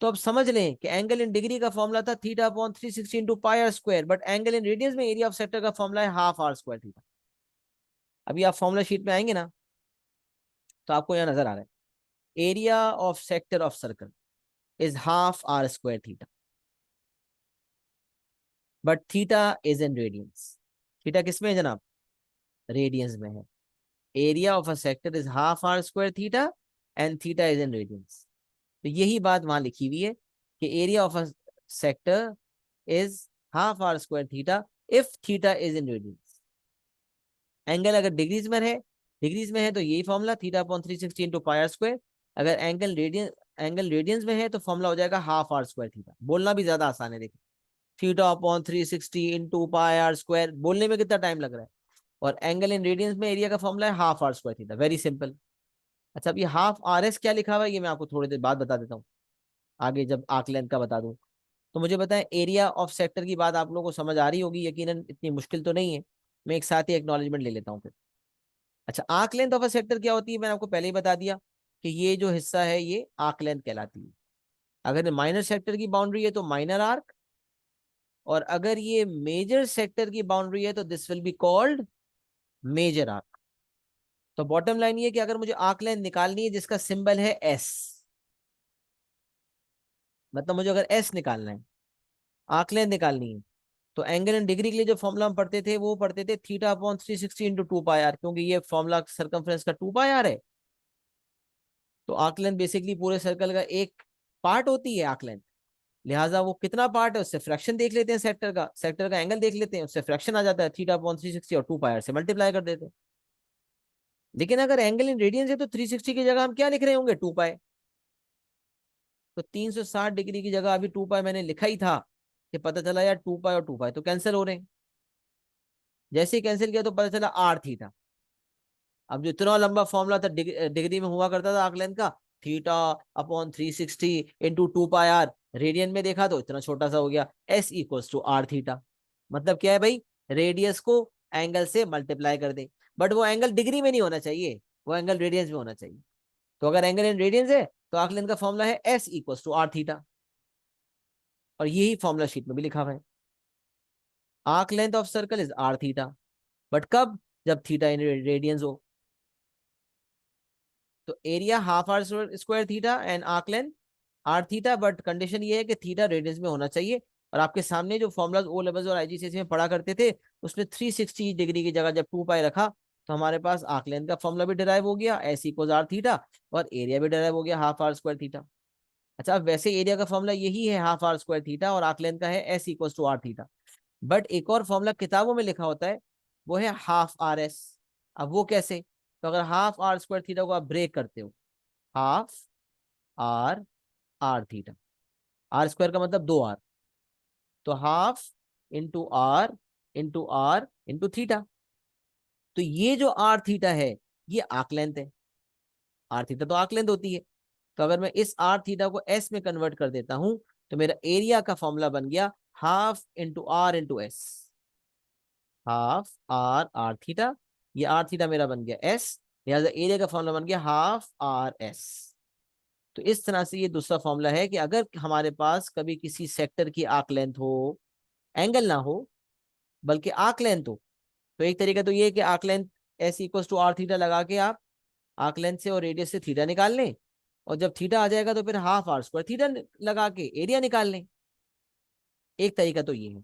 तो अब समझ लें कि एंगल इन डिग्री का फॉर्मूला था theta upon 360 into pi r square, but angle in radians में एरिया ऑफ सेक्टर का फॉर्मूला है हाफ आर स्क्वायर थीटा। अभी आप फॉर्मूला शीट में आएंगे ना, तो आपको यहाँ नजर आ रहा है area of sector of circle is half are square theta, but theta is in radians. Theta किस में है जनाब? रेडियंस में है। Area of a sector is half are square theta and theta is in radians. तो यही बात वहां लिखी हुई है कि area of a sector is half are square theta if theta is in radians. Angle अगर डिग्रीज में है तो यही formula theta upon 360 into pi r square. अगर एंगल रेडियंस में है तो फॉर्मूला हो जाएगा हाफ आर स्क्वायर थीटा। बोलना भी ज्यादा आसान है, देखिए theta upon 360 into pi r square, बोलने में कितना टाइम लग रहा है, और एंगल इन रेडियंस में एरिया का फॉर्मूला है half are square theta, very simple. अच्छा, अब ये हाफ आर एस क्या लिखा हुआ है ये मैं आपको थोड़ी देर बाद बता देता हूँ, आगे जब आर्क लेंथ का बता दूं। तो मुझे बताएं, एरिया ऑफ सेक्टर की बात आप लोगों को समझ आ रही होगी यकीनन, इतनी मुश्किल तो नहीं है। मैं एक साथ ही एक्नॉलेजमेंट ले लेता हूँ फिर। अच्छा, arc length of a sector क्या होती है मैंने आपको पहले ही बता दिया कि ये जो हिस्सा है ये आर्क लेंथ कहलाती है। अगर माइनर सेक्टर की बाउंड्री है तो माइनर आर्क, और अगर ये मेजर सेक्टर की बाउंड्री है तो this will be called major arc. तो बॉटम लाइन ये कि अगर मुझे आर्क लेंथ निकालनी है जिसका सिंबल है एस, मतलब मुझे अगर एस निकालना है, आर्क लेंथ निकालनी है, तो एंगल एंड डिग्री के लिए जो फॉर्मूला हम पढ़ते थे वो पढ़ते थे theta upon 360 into 2 pi r, क्योंकि ये फॉर्मूला सर्कमफ्रेंस का 2 पाई आर है। तो आर्क लेंथ बेसिकली पूरे सर्कल का एक पार्ट होती है आर्क लेंथ। लिहाजा वो कितना पार्ट है उससे फ्रैक्शन देख लेते हैं, सेक्टर का एंगल देख लेते हैं, उससे फ्रैक्शन आ जाता है, थीटा अपॉन 360 और 2 पाई से मल्टीप्लाई कर देते हैं। लेकिन अगर एंगल इन रेडियंस है तो 360 की जगह हम क्या लिख रहे होंगे, 2 पाई। तो 360 डिग्री की जगह अभी 2 पाई मैंने लिखा ही था, कि पता चला यार 2 पाई और 2 पाई तो कैंसिल हो रहे हैं। जैसे ही कैंसिल किया तो पता चला आर थीटा। अब जो इतना लंबा फॉर्मूला था डिग्री में हुआ करता था आर्क लेंथ का, theta upon 360 into 2 pi r, radian में देखा तो इतना छोटा सा हो गया, s equals to r theta. मतलब क्या है भाई, रेडियस को एंगल से मल्टीप्लाई कर दे, बट वो एंगल डिग्री में नहीं होना चाहिए, वो एंगल रेडियंस में होना चाहिए। तो अगर एंगल इन रेडियंस है तो आर्क लेंथ का फॉर्मूला है s equals to r theta, और यही फॉर्मूला शीट में भी लिखा हुआ है। Arc length of circle is r theta, but कब, जब थीटा इन रेडियंस हो। तो area half are square theta and arc length r theta, but condition ये है कि थीटा रेडियंस में होना चाहिए। और आपके सामने जो फॉर्मुलाज ओ लेवल्स और आईजीसीएस में पढ़ा करते थे, उसमें 360 डिग्री की जगह जब 2 पाई रखा तो हमारे पास आर्क लेंथ का फॉर्मूला भी डिराइव हो गया, एस इक्वल्स आर थीटा, और एरिया भी डिराइव हो गया हाफ आर स्क्वायर थीटा। अच्छा, अब वैसे एरिया का फॉर्मूला यही है हाफ आर स्क्वायर थीटा, और आर्क लेंथ का है s equals to r theta. But एक और फॉर्मूला किताबों में लिखा होता है, वो है हाफ आर एस। अब वो कैसे, तो अगर हाफ आर स्क्वायर थीटा को आप ब्रेक करते हो, half r r theta, r square का मतलब 2 आर, तो half into r into theta. तो ये जो आर थीटा है ये आर्क लेंथ है, आर थीटा तो आर्क लेंथ होती है। तो अगर मैं इस आर थीटा को एस में कन्वर्ट कर देता हूं तो मेरा एरिया का फॉर्मूला बन गया half into r into s, half r r theta, ये आर थीटा मेरा बन गया एस, लिहाजा एरिया का फॉर्मूला बन गया हाफ आर एस। तो इस तरह से ये दूसरा फॉर्मूला है कि अगर हमारे पास कभी किसी सेक्टर की आर्क लेंथ हो, एंगल ना हो बल्कि आर्क लेंथ हो, तो एक तरीका तो ये है कि arc length s equal to r theta लगा के आप आर्क लेंथ से और रेडियस से थीटा निकाल लें, और जब थीटा आ जाएगा तो फिर हाफ आर स्क्वायर थीटा लगा के एरिया निकाल लें। एक तरीका तो ये है।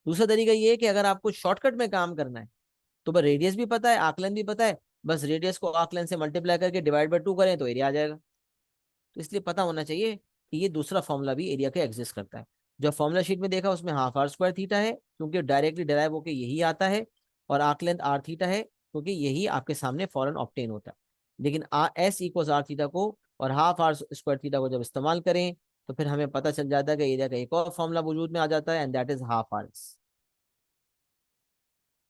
दूसरा तरीका ये है कि अगर आपको शॉर्टकट में काम करना है तो बस रेडियस भी पता है आर्क लेंथ भी पता है, बस रेडियस को आर्क लेंथ से मल्टीप्लाई करके डिवाइड बाय 2 करें तो एरिया आ जाएगा। तो इसलिए पता होना चाहिए कि ये दूसरा फॉर्मूला भी एरिया का एग्जिस्ट करता है। जो फॉर्मूला शीट में देखा उसमें हाफ आर स्क्वायर थीटा है क्योंकि डायरेक्टली डिराइव होकर यही आता है, और आर्क लेंथ आर थीटा है क्योंकि यही आपके सामने फॉरन ऑप्टेन होता है। लेकिन एस इक्वल्स आर थीटा को और हाफ आर स्क्वायर थीटा को जब इस्तेमाल करें तो फिर हमें पता चल जाता है कि एरिया का एक और फॉर्मूला वजूद में आ जाता है, and that is half R S.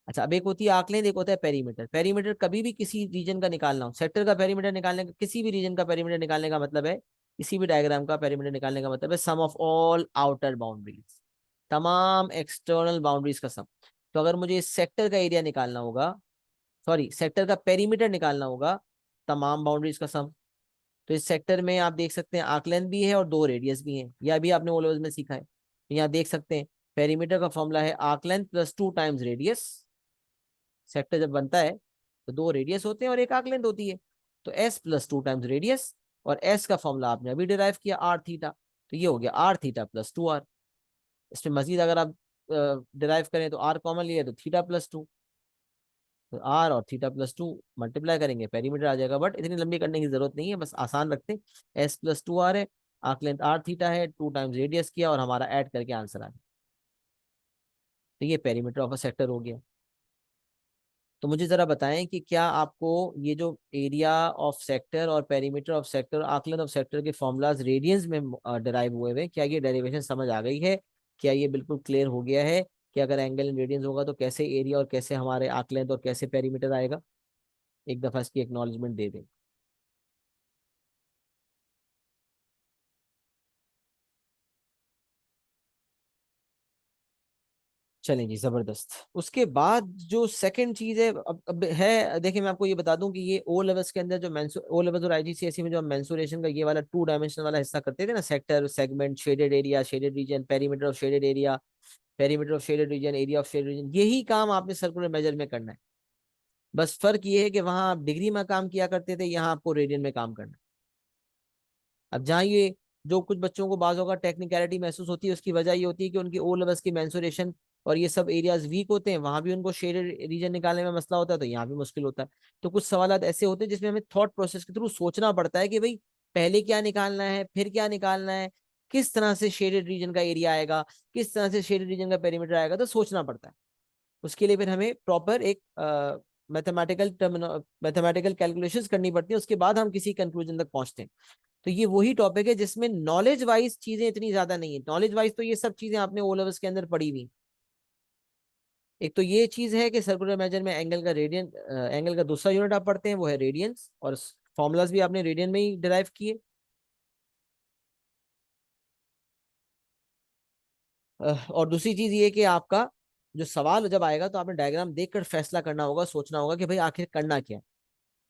अच्छा, अब एक होती है आंकलन, एक होता है पेरीमीटर। पेरीमीटर कभी भी किसी रीजन का निकालना हो, सेक्टर का पेरीमीटर निकालने का, किसी भी रीजन का पेरीमीटर निकालने का मतलब है, किसी भी डायग्राम का पेरीमीटर निकालने का मतलब है sum of all outer boundaries, तमाम एक्सटर्नल बाउंड्रीज का सम। तो अगर मुझे इस सेक्टर का एरिया निकालना होगा, सॉरी सेक्टर का पेरीमीटर निकालना होगा, तमाम बाउंड्रीज का सम। तो इस सेक्टर में आप देख सकते हैं आंकलन भी है और 2 रेडियस भी हैं, यह भी आपने ओ लेवल्स में सीखा है। तो यहाँ देख सकते हैं पेरीमीटर का फॉर्मूला है आंकलन प्लस 2 टाइम्स रेडियस। सेक्टर जब बनता है तो 2 रेडियस होते हैं और एक आर्क लेंथ होती है, तो एस प्लस 2 टाइम्स रेडियस, और एस का फॉर्मूला आपने अभी डिराइव किया आर थीटा, तो ये हो गया आर थीटा प्लस 2 आर। इसमें मजीद अगर आप डिराइव करें तो आर कॉमन लिया तो थीटा प्लस 2, तो आर और थीटा प्लस 2 मल्टीप्लाई करेंगे पेरीमीटर आ जाएगा, बट इतनी लंबी करने की जरूरत नहीं है, बस आसान रखते हैं। एस प्लस 2 आर है, आर्क लेंथ आर थीटा है, 2 टाइम्स रेडियस किया और हमारा ऐड करके आंसर आ गया। तो ये पेरीमीटर ऑफ अ सेक्टर हो गया। तो मुझे जरा बताएं कि क्या आपको ये जो एरिया ऑफ सेक्टर और पेरीमीटर ऑफ सेक्टर, आकलन ऑफ सेक्टर के फॉर्मूलाज रेडियंस में डिराइव हुए हुए, क्या ये डेरिवेशन समझ आ गई है? क्या ये बिल्कुल क्लियर हो गया है कि अगर एंगल इन रेडियंस होगा तो कैसे एरिया और कैसे हमारे आकलन और कैसे पेरीमीटर आएगा? एक दफा इसकी एक्नॉलेजमेंट दे दें। चलें जी, जबरदस्त। उसके बाद जो सेकंड चीज है, अब है, देखिए मैं आपको ये बता दूं कि ये ओ लेवल्स के अंदर जो ओ लेवल्स और आईजीसीएसई में जो हम मेंसुरेशन का ये वाला 2 डायमेंशन वाला हिस्सा करते थे ना, sector, segment, shaded area, shaded region, perimeter of shaded area, perimeter of shaded reason, area of shaded reason, यही काम आपने सर्कुलर मेजर में करना है। बस फर्क ये है कि वहां आप डिग्री में काम किया करते थे, यहाँ आपको रेडियन में काम करना है। अब जहाँ ये जो कुछ बच्चों को बाज़ होगा टेक्निकलिटी महसूस होती है, उसकी वजह ये होती है कि उनकी ओ लेवल्स की मेंसुरेशन और ये सब एरियाज वीक होते हैं, वहां भी उनको शेडेड रीजन निकालने में मसला होता है, तो यहाँ भी मुश्किल होता है। तो कुछ सवाल ऐसे होते हैं जिसमें हमें थॉट प्रोसेस के थ्रू सोचना पड़ता है कि भाई पहले क्या निकालना है फिर क्या निकालना है, किस तरह से शेडेड रीजन का एरिया आएगा, किस तरह से शेडेड रीजन का पेरीमीटर आएगा, तो सोचना पड़ता है। उसके लिए फिर हमें प्रॉपर एक मैथमेटिकल कैलकुलेशंस करनी पड़ती है, उसके बाद हम किसी कंक्लूजन तक पहुंचते हैं। तो ये वही टॉपिक है जिसमें नॉलेज वाइज चीजें इतनी ज्यादा नहीं है। नॉलेज वाइज तो ये सब चीजें आपने ओ लेवल्स के अंदर पढ़ी हुई। एक तो ये चीज है कि सर्कुलर मेजर में एंगल का रेडियन, एंगल का दूसरा यूनिट आप पढ़ते हैं वो है रेडियंस, और फॉर्मूलाज भी आपने रेडियन में ही डिराइव किए। और दूसरी चीज ये कि आपका जो सवाल जब आएगा तो आपने डायग्राम देखकर फैसला करना होगा, सोचना होगा कि भाई आखिर करना क्या है।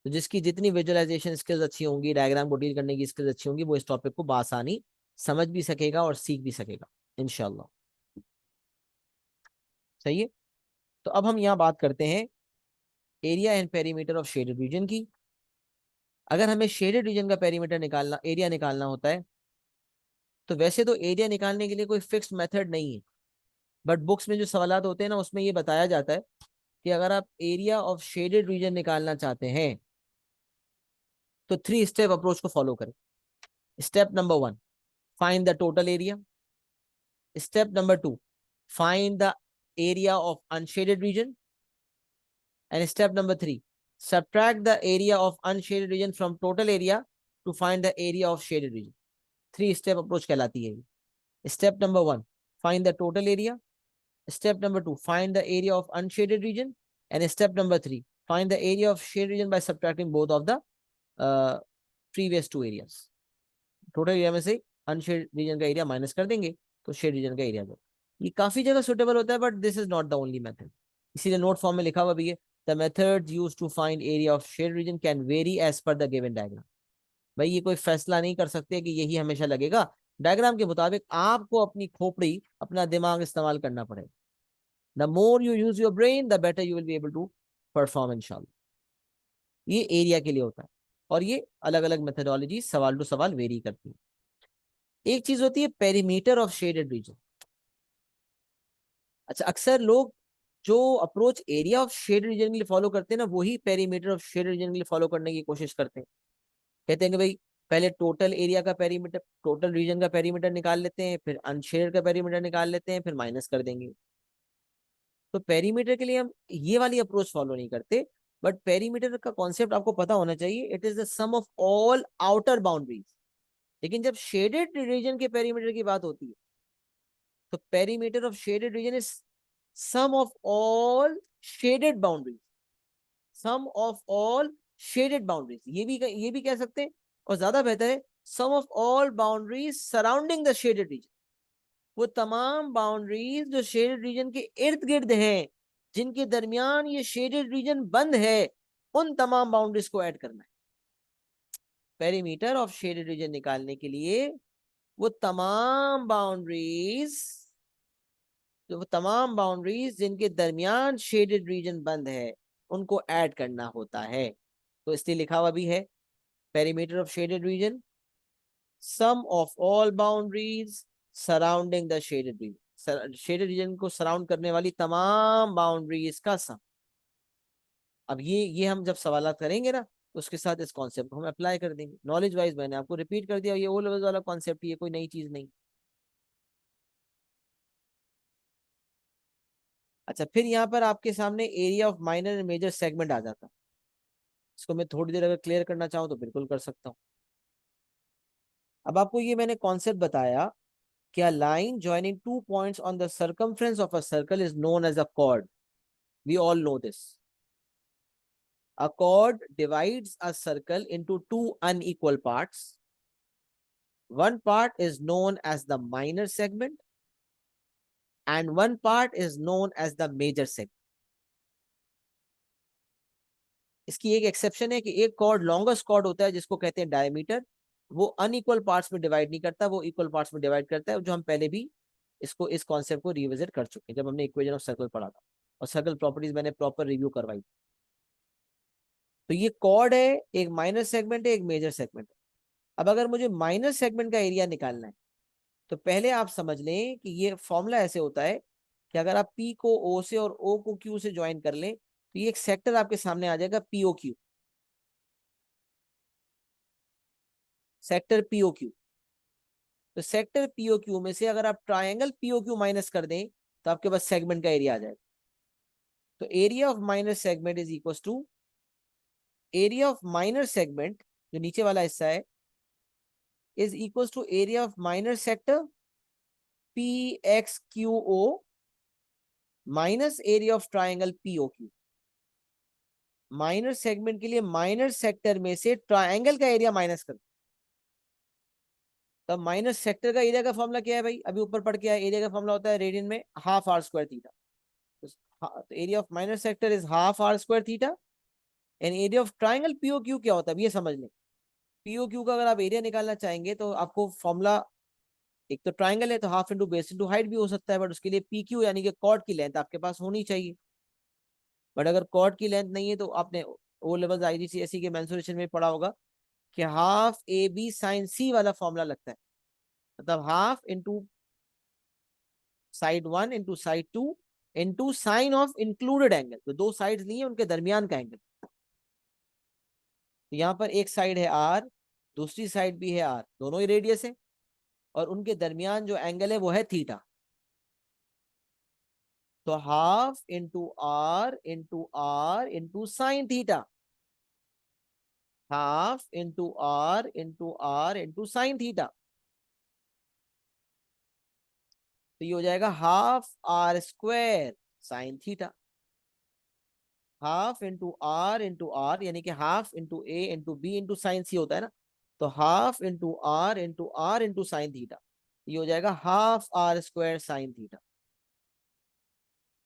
तो जिसकी जितनी विजुअलाइजेशन स्किल्स अच्छी होंगी, डायग्राम को डील करने की स्किल्स अच्छी होंगी, वो इस टॉपिक को बासानी समझ भी सकेगा और सीख भी सकेगा इंशाल्लाह। सही है। तो अब हम यहाँ बात करते हैं area and perimeter of shaded reason की। अगर हमें शेडेड रीजन का पेरीमीटर निकालना, एरिया निकालना होता है, तो वैसे तो एरिया निकालने के लिए कोई फिक्स्ड मेथड नहीं है, बट बुक्स में जो सवालात होते हैं ना उसमें ये बताया जाता है कि अगर आप एरिया ऑफ शेडेड रीजन निकालना चाहते हैं तो 3 स्टेप अप्रोच को फॉलो करें। Step number 1, find the total area. Step number 2, find the area of unshaded region. And step number 3, subtract the area of unshaded region from total area to find the area of shaded region. 3 step approach कहलाती है। Step number 1, find the total area. Step number 2, find the area of unshaded region. And step number 3, find the area of shaded region by subtracting both of the uh, previous 2 areas. Total area में से unsaid reason का area minus कर देंगे तो shade reason का area दो। ये काफी जगह सुटेबल होता है, but this is not the only method. इसीलिए नोट फॉर्म में लिखा हुआ भी है, the method use to find area of shade region can vary as per the given diagram. भाई ये कोई फैसला नहीं कर सकते कि यही हमेशा लगेगा, डायग्राम के मुताबिक आपको अपनी खोपड़ी, अपना दिमाग इस्तेमाल करना पड़ेगा। The more you use your brain the better you will be able to perform इंशाल्लाह। ये एरिया के लिए होता है, और ये अलग अलग मेथडोलॉजी सवाल टू सवाल वेरी करती है। एक चीज होती है पेरीमीटर ऑफ शेडेड रीजन। अच्छा, अक्सर लोग जो approach area of shaded reason के लिए फॉलो करते हैं ना, वही पेरीमीटर ऑफ शेडेड रीजन के लिए फॉलो करने की कोशिश करते हैं। कहते हैं कि भाई पहले टोटल एरिया का पेरीमीटर, टोटल रीजन का पेरीमीटर निकाल लेते हैं, फिर अनशेडेड का पेरीमीटर निकाल लेते हैं, फिर माइनस कर देंगे। तो पेरीमीटर के लिए हम ये वाली अप्रोच फॉलो नहीं करते, बट पेरीमीटर का कॉन्सेप्ट आपको पता होना चाहिए, it is the sum of all outer boundaries. लेकिन जब शेडेड रीजन के पेरीमीटर की बात होती है तो perimeter of shaded region is sum of all shaded boundaries. Sum of all shaded boundaries, ये भी कह सकते हैं, और ज्यादा बेहतर है sum of all boundaries surrounding the shaded region. वो तमाम बाउंड्रीज जो शेडेड रीजन के इर्द गिर्द हैं, जिनके दरमियान ये शेडेड रीजन बंद है, उन तमाम बाउंड्रीज को ऐड करना है। पेरीमीटर ऑफ शेडेड रीजन निकालने के लिए वो तमाम बाउंड्रीज, जो वो तमाम बाउंड्रीज जिनके दरमियान शेडेड रीजन बंद है, उनको ऐड करना होता है। तो इसलिए लिखा हुआ भी है, perimeter of shaded region sum of all boundaries surrounding the shaded region. Shaded region को सराउंड करने वाली तमाम बाउंड्रीज का सम। अब ये हम जब सवालात करेंगे ना, तो उसके साथ इस कॉन्सेप्ट को हम अप्लाई कर देंगे। नॉलेज वाइज मैंने आपको रिपीट कर दिया, ये ओ लेवल वाला कॉन्सेप्ट, ये कोई नई चीज नहीं। अच्छा, फिर यहाँ पर आपके सामने area of minor and major segment आ जाता है। इसको मैं थोड़ी देर अगर क्लियर करना चाहूँ तो बिल्कुल कर सकता हूँ। अब आपको ये मैंने कॉन्सेप्ट बताया कि a line joining 2 points on the circumference of a circle is known as a chord. We all know this. A chord divides a circle into two unequal parts. One part is known as the minor segment and one part is known as the major segment. इसकी एक exception है कि एक cord longest chord होता है जिसको कहते हैं डायमीटर, वो अनइक्वल पार्ट्स में डिवाइड नहीं करता, वो इक्वल पार्ट्स में डिवाइड करता है, जो हम पहले भी इसको, इस कॉन्सेप्ट को रिविजिट कर चुके हैं जब हमने इक्वेशन ऑफ सर्कल पढ़ा था, और सर्कल प्रॉपर्टीज मैंने प्रॉपर रिव्यू करवाई। तो ये कॉर्ड है, एक माइनर सेगमेंट है, एक मेजर सेगमेंट है। अब अगर मुझे माइनर सेगमेंट का एरिया निकालना है तो पहले आप समझ लें कि ये फॉर्मूला ऐसे होता है कि अगर आप P को O से और O को Q से ज्वाइन कर लें तो ये एक सेक्टर आपके सामने आ जाएगा POQ, सेक्टर POQ। तो सेक्टर पीओक्यू में से अगर आप ट्राइंगल पीओक्यू माइनस कर दें तो आपके पास सेगमेंट का एरिया आ जाएगा। तो area of minor segment is equal to area of minor segment, जो नीचे वाला हिस्सा है, is equal to area of minor sector P X Q O minus area of triangle PO Q. Minor segment के लिए माइनर सेक्टर में से triangle का एरिया माइनस कर, तब माइनर सेक्टर का एरिया का फॉर्मूला क्या है भाई, अभी ऊपर पढ़ के आया, एरिया का फॉर्मूला होता है रेडियन में हाफ आर स्क्वायर थीटा। तो area of minor sector is half are square theta and area of triangle PO Q क्या होता है ये समझ लें। पीओ क्यू का अगर आप एरिया निकालना चाहेंगे तो आपको फॉर्मूला, एक तो ट्राइंगल है तो half into base into height भी हो सकता है, बट उसके लिए पी क्यू यानी कि कॉर्ड की लेंथ आपके पास होनी चाहिए। बट अगर कॉर्ड की लेंथ नहीं है तो आपने ओ लेवल आईजीसीएसई के मेंसुरेशन में पढ़ा होगा कि हाफ ए बी साइन सी वाला फॉर्मूला लगता है, मतलब half into side one into side two into sine of included angle, तो दो साइड्स नहीं है उनके दरमियान का एंगल। तो यहाँ पर एक साइड है आर, दूसरी साइड भी है आर, दोनों ही रेडियस है और उनके दरमियान जो एंगल है वो है थीटा। तो half into r into sine theta, half into r into sine theta, तो ये हो जाएगा half are square sine theta. Half into r यानी कि half into A into B into sine C होता है ना, तो half into r into sine theta, ये हो जाएगा half are square sine theta.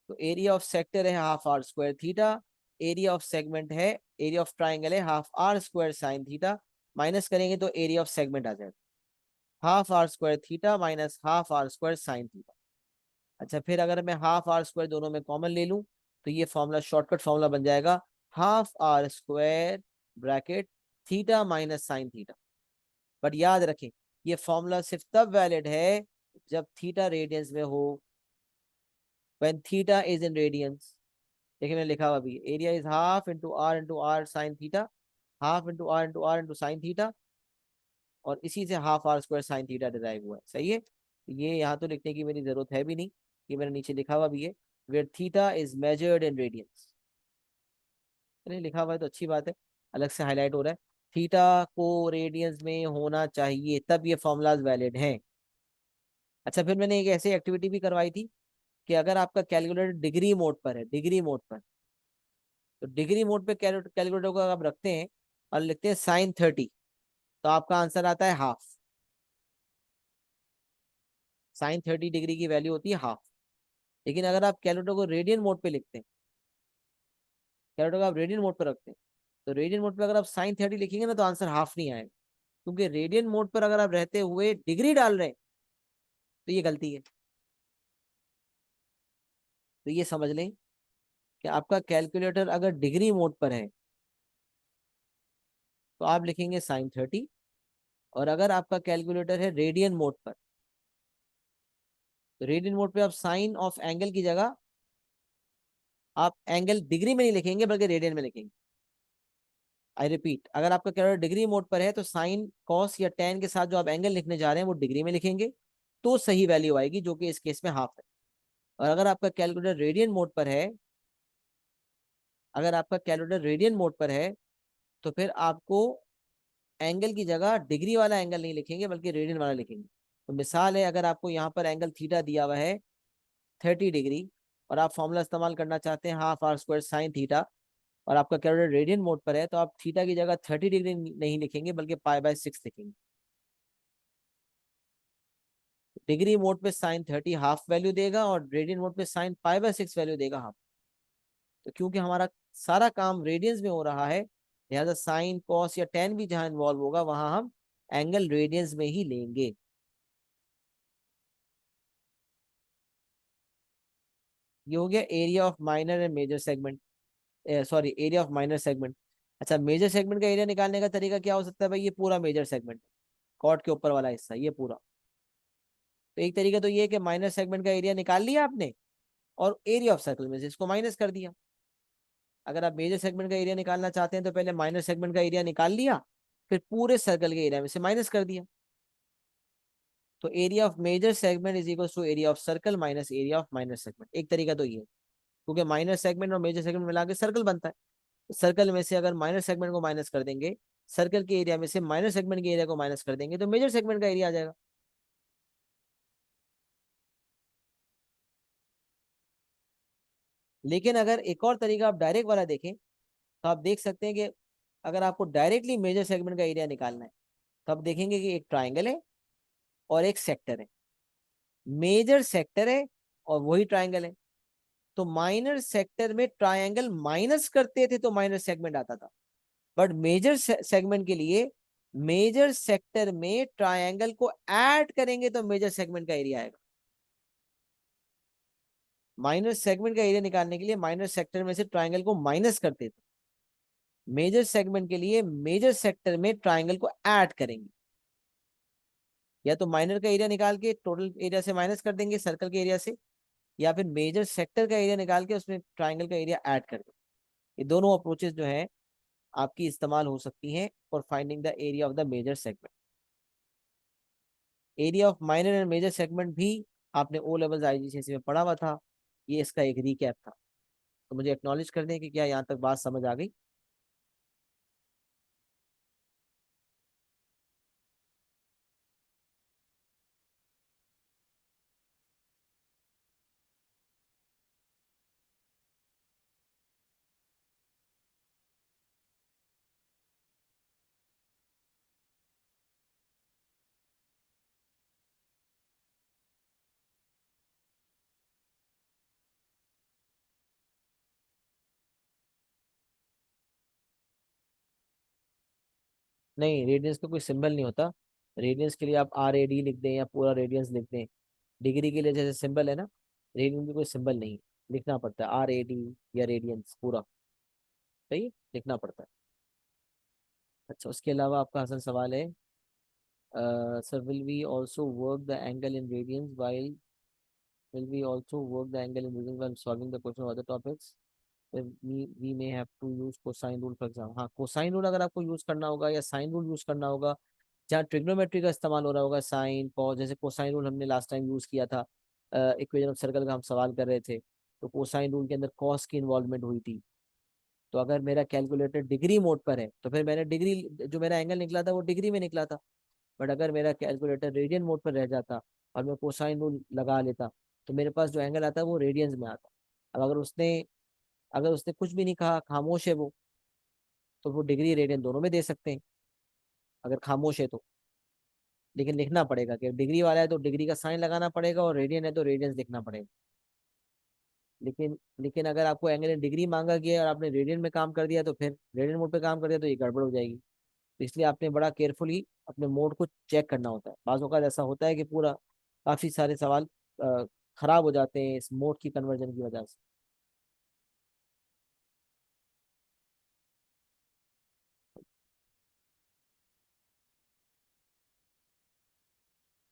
तो एरिया ऑफ सेक्टर है half are square theta, area of segment है, एरिया ऑफ ट्राइंगल है half are square sine theta, minus करेंगे तो एरिया ऑफ सेगमेंट आ जाएगा half are square theta minus half are square sine theta. अच्छा, फिर अगर मैं हाफ आर स्क्वायर दोनों में कॉमन ले लूं तो ये फॉर्मूला शॉर्टकट फॉर्मूला बन जाएगा half are square bracket theta minus sine theta. But याद रखें ये फॉर्मूला सिर्फ तब वैलिड है जब थीटा रेडियंस में हो, when theta is in radians. देखिए मैंने लिखा हुआ अभी, area is half into r sine theta, half into r into sine theta, और इसी से half are square sine theta derive हुआ है। सही है, ये यहाँ तो लिखने की मेरी जरूरत है भी नहीं, ये मैंने नीचे लिखा हुआ भी है, where theta is measured in radians. नहीं लिखा हुआ है तो अच्छी बात है, अलग से हाईलाइट हो रहा है, थीटा को रेडियंस में होना चाहिए तब ये फॉर्मूलाज वैलिड हैं। अच्छा, फिर मैंने एक ऐसी एक्टिविटी भी करवाई थी कि अगर आपका कैलकुलेटर डिग्री मोड पर है, डिग्री मोड पर, तो डिग्री मोड पे कैलकुलेटर को आप रखते हैं और लिखते हैं साइन 30, तो आपका आंसर आता है हाफ। साइन 30 डिग्री की वैल्यू होती है हाफ। लेकिन अगर आप कैलकुलेटर को रेडियन मोड पे लिखते हैं, कैलकुलेटर को आप रेडियन मोड पर रखते हैं, तो रेडियन मोड पे अगर आप साइन 30 लिखेंगे ना तो आंसर हाफ नहीं आएगा, क्योंकि रेडियन मोड पर अगर आप रहते हुए डिग्री डाल रहे हैं तो ये गलती है। तो ये समझ लें कि आपका कैलकुलेटर अगर डिग्री मोड पर है तो आप लिखेंगे साइन 30, और अगर आपका कैलकुलेटर है रेडियन मोड पर, तो रेडियन मोड पे आप साइन ऑफ एंगल की जगह आप एंगल डिग्री में नहीं लिखेंगे बल्कि रेडियन में लिखेंगे। आई रिपीट, अगर आपका कैलकुलेटर डिग्री मोड पर है तो साइन कॉस या टेन के साथ जो आप एंगल लिखने जा रहे हैं वो डिग्री में लिखेंगे, तो सही वैल्यू आएगी, जो कि इस केस में हाफ है। और अगर आपका कैलकुलेटर रेडियन मोड पर है, अगर आपका कैलकुलेटर रेडियन मोड पर है तो फिर आपको एंगल की जगह डिग्री वाला एंगल नहीं लिखेंगे बल्कि रेडियन वाला लिखेंगे। तो मिसाल है, अगर आपको यहाँ पर एंगल थीटा दिया हुआ है 30 डिग्री, और आप फॉर्मूला इस्तेमाल करना चाहते हैं half are square sine theta, और आपका कैलकुलेटर रेडियन मोड पर है, तो आप थीटा की जगह 30 डिग्री नहीं लिखेंगे बल्कि पाई/6 लिखेंगे। डिग्री मोड पे साइन 30 हाफ वैल्यू देगा और रेडियन मोड पे साइन पाई/6 वैल्यू देगा हाफ। तो क्योंकि हमारा सारा काम रेडियंस में हो रहा है, लिहाजा साइन कॉस या टेन भी जहां इन्वॉल्व होगा वहां हम एंगल रेडियंस में ही लेंगे। ये हो गया area of minor and major segment, sorry area of minor segment. अच्छा, मेजर सेगमेंट का एरिया निकालने का तरीका क्या हो सकता है भाई, ये पूरा मेजर सेगमेंट, कॉर्ड के ऊपर वाला हिस्सा ये पूरा। तो एक तरीका तो ये है कि माइनर सेगमेंट का एरिया निकाल लिया आपने और एरिया ऑफ सर्कल में से इसको माइनस कर दिया। अगर आप मेजर सेगमेंट का एरिया निकालना चाहते हैं तो पहले माइनर सेगमेंट का एरिया निकाल लिया, फिर पूरे सर्कल के एरिया में से माइनस कर दिया। तो area of major segment is equal to area of circle minus area of minor segment. एक तरीका तो ये है, क्योंकि माइनर सेगमेंट और मेजर सेगमेंट मिला के सर्कल बनता है। सर्कल में से अगर माइनर सेगमेंट को माइनस कर देंगे, सर्कल के एरिया में से माइनर सेगमेंट के एरिया को माइनस कर देंगे, तो मेजर सेगमेंट का एरिया आ जाएगा। लेकिन अगर एक और तरीका आप डायरेक्ट वाला देखें, तो आप देख सकते हैं कि अगर आपको डायरेक्टली मेजर सेगमेंट का एरिया निकालना है, तो आप देखेंगे कि एक ट्राइंगल है और एक सेक्टर है। मेजर सेक्टर है और वही ट्राइंगल है। तो माइनर सेक्टर में ट्राइंगल माइनस करते थे तो माइनर सेगमेंट आता था, बट मेजर सेगमेंट के लिए मेजर सेक्टर में ट्राइंगल को ऐड करेंगे तो मेजर सेगमेंट का एरिया आएगा। माइनर सेगमेंट का एरिया निकालने के लिए माइनर सेक्टर में से ट्राइंगल को माइनस करते थे, मेजर सेगमेंट के लिए मेजर सेक्टर में ट्राइंगल को ऐड करेंगे। या तो माइनर का एरिया निकाल के टोटल एरिया से माइनस कर देंगे सर्कल के एरिया से, या फिर मेजर सेक्टर का एरिया निकाल के उसमें ट्राइंगल का एरिया ऐड कर देंगे। ये दोनों अप्रोचेस जो है आपकी इस्तेमाल हो सकती हैं for finding the area of the major segment. Area of minor and major segment भी आपने ओ लेवल्स आईजीसीएसई में पढ़ा हुआ था। ये इसका एक रिकैप था। तो मुझे एक्नॉलेज कर दें कि क्या यहाँ तक बात समझ आ गई। नहीं, रेडियंस का कोई सिंबल नहीं होता। रेडियंस के लिए आप RAD लिख दें या पूरा रेडियंस लिख दें। डिग्री के लिए जैसे सिंबल है ना, रेडियन की कोई सिंबल नहीं है। लिखना पड़ता है RAD या रेडियंस पूरा, सही है? लिखना पड़ता है। अच्छा, उसके अलावा आपका हसन सवाल है, sir will we also work the angle in radians while will we also work the angle in reading while solving the question of other topics? We may have to use cosine rule for example। हाँ, cosine rule अगर आपको use करना होगा या sine rule use करना होगा, जहाँ trigonometry का इस्तेमाल हो रहा होगा, साइन कॉस, जैसे कोसाइन रूल हमने लास्ट टाइम यूज किया था, इक्वेशन ऑफ सर्कल का हम सवाल कर रहे थे, तो कोसाइन रूल के अंदर कॉस की इन्वॉल्वमेंट हुई थी। तो अगर मेरा कैलकुलेटर डिग्री मोड पर है तो फिर मैंने डिग्री, जो मेरा एंगल निकला था वो डिग्री में निकला था। बट अगर मेरा कैलकुलेटर रेडियन मोड पर रह जाता और मैं कोसाइन रूल लगा लेता, तो मेरे पास जो एंगल आता है वो रेडियंस में आता। अब अगर उसने कुछ भी नहीं कहा, खामोश है वो, तो वो डिग्री रेडियन दोनों में दे सकते हैं अगर खामोश है तो। लेकिन लिखना पड़ेगा कि डिग्री वाला है तो डिग्री का साइन लगाना पड़ेगा, और रेडियन है तो रेडियंस लिखना पड़ेगा। लेकिन अगर आपको एंगल इन डिग्री मांगा गया और आपने रेडियन में काम कर दिया, तो फिर रेडियन मोड पे काम कर दिया तो ये गड़बड़ हो जाएगी। तो इसलिए आपने बड़ा केयरफुली अपने मोड को चेक करना होता है। बाज़ औक़ात ऐसा होता है कि पूरा काफी सारे सवाल अ, खराब हो जाते हैं इस मोड की कन्वर्जन की वजह से।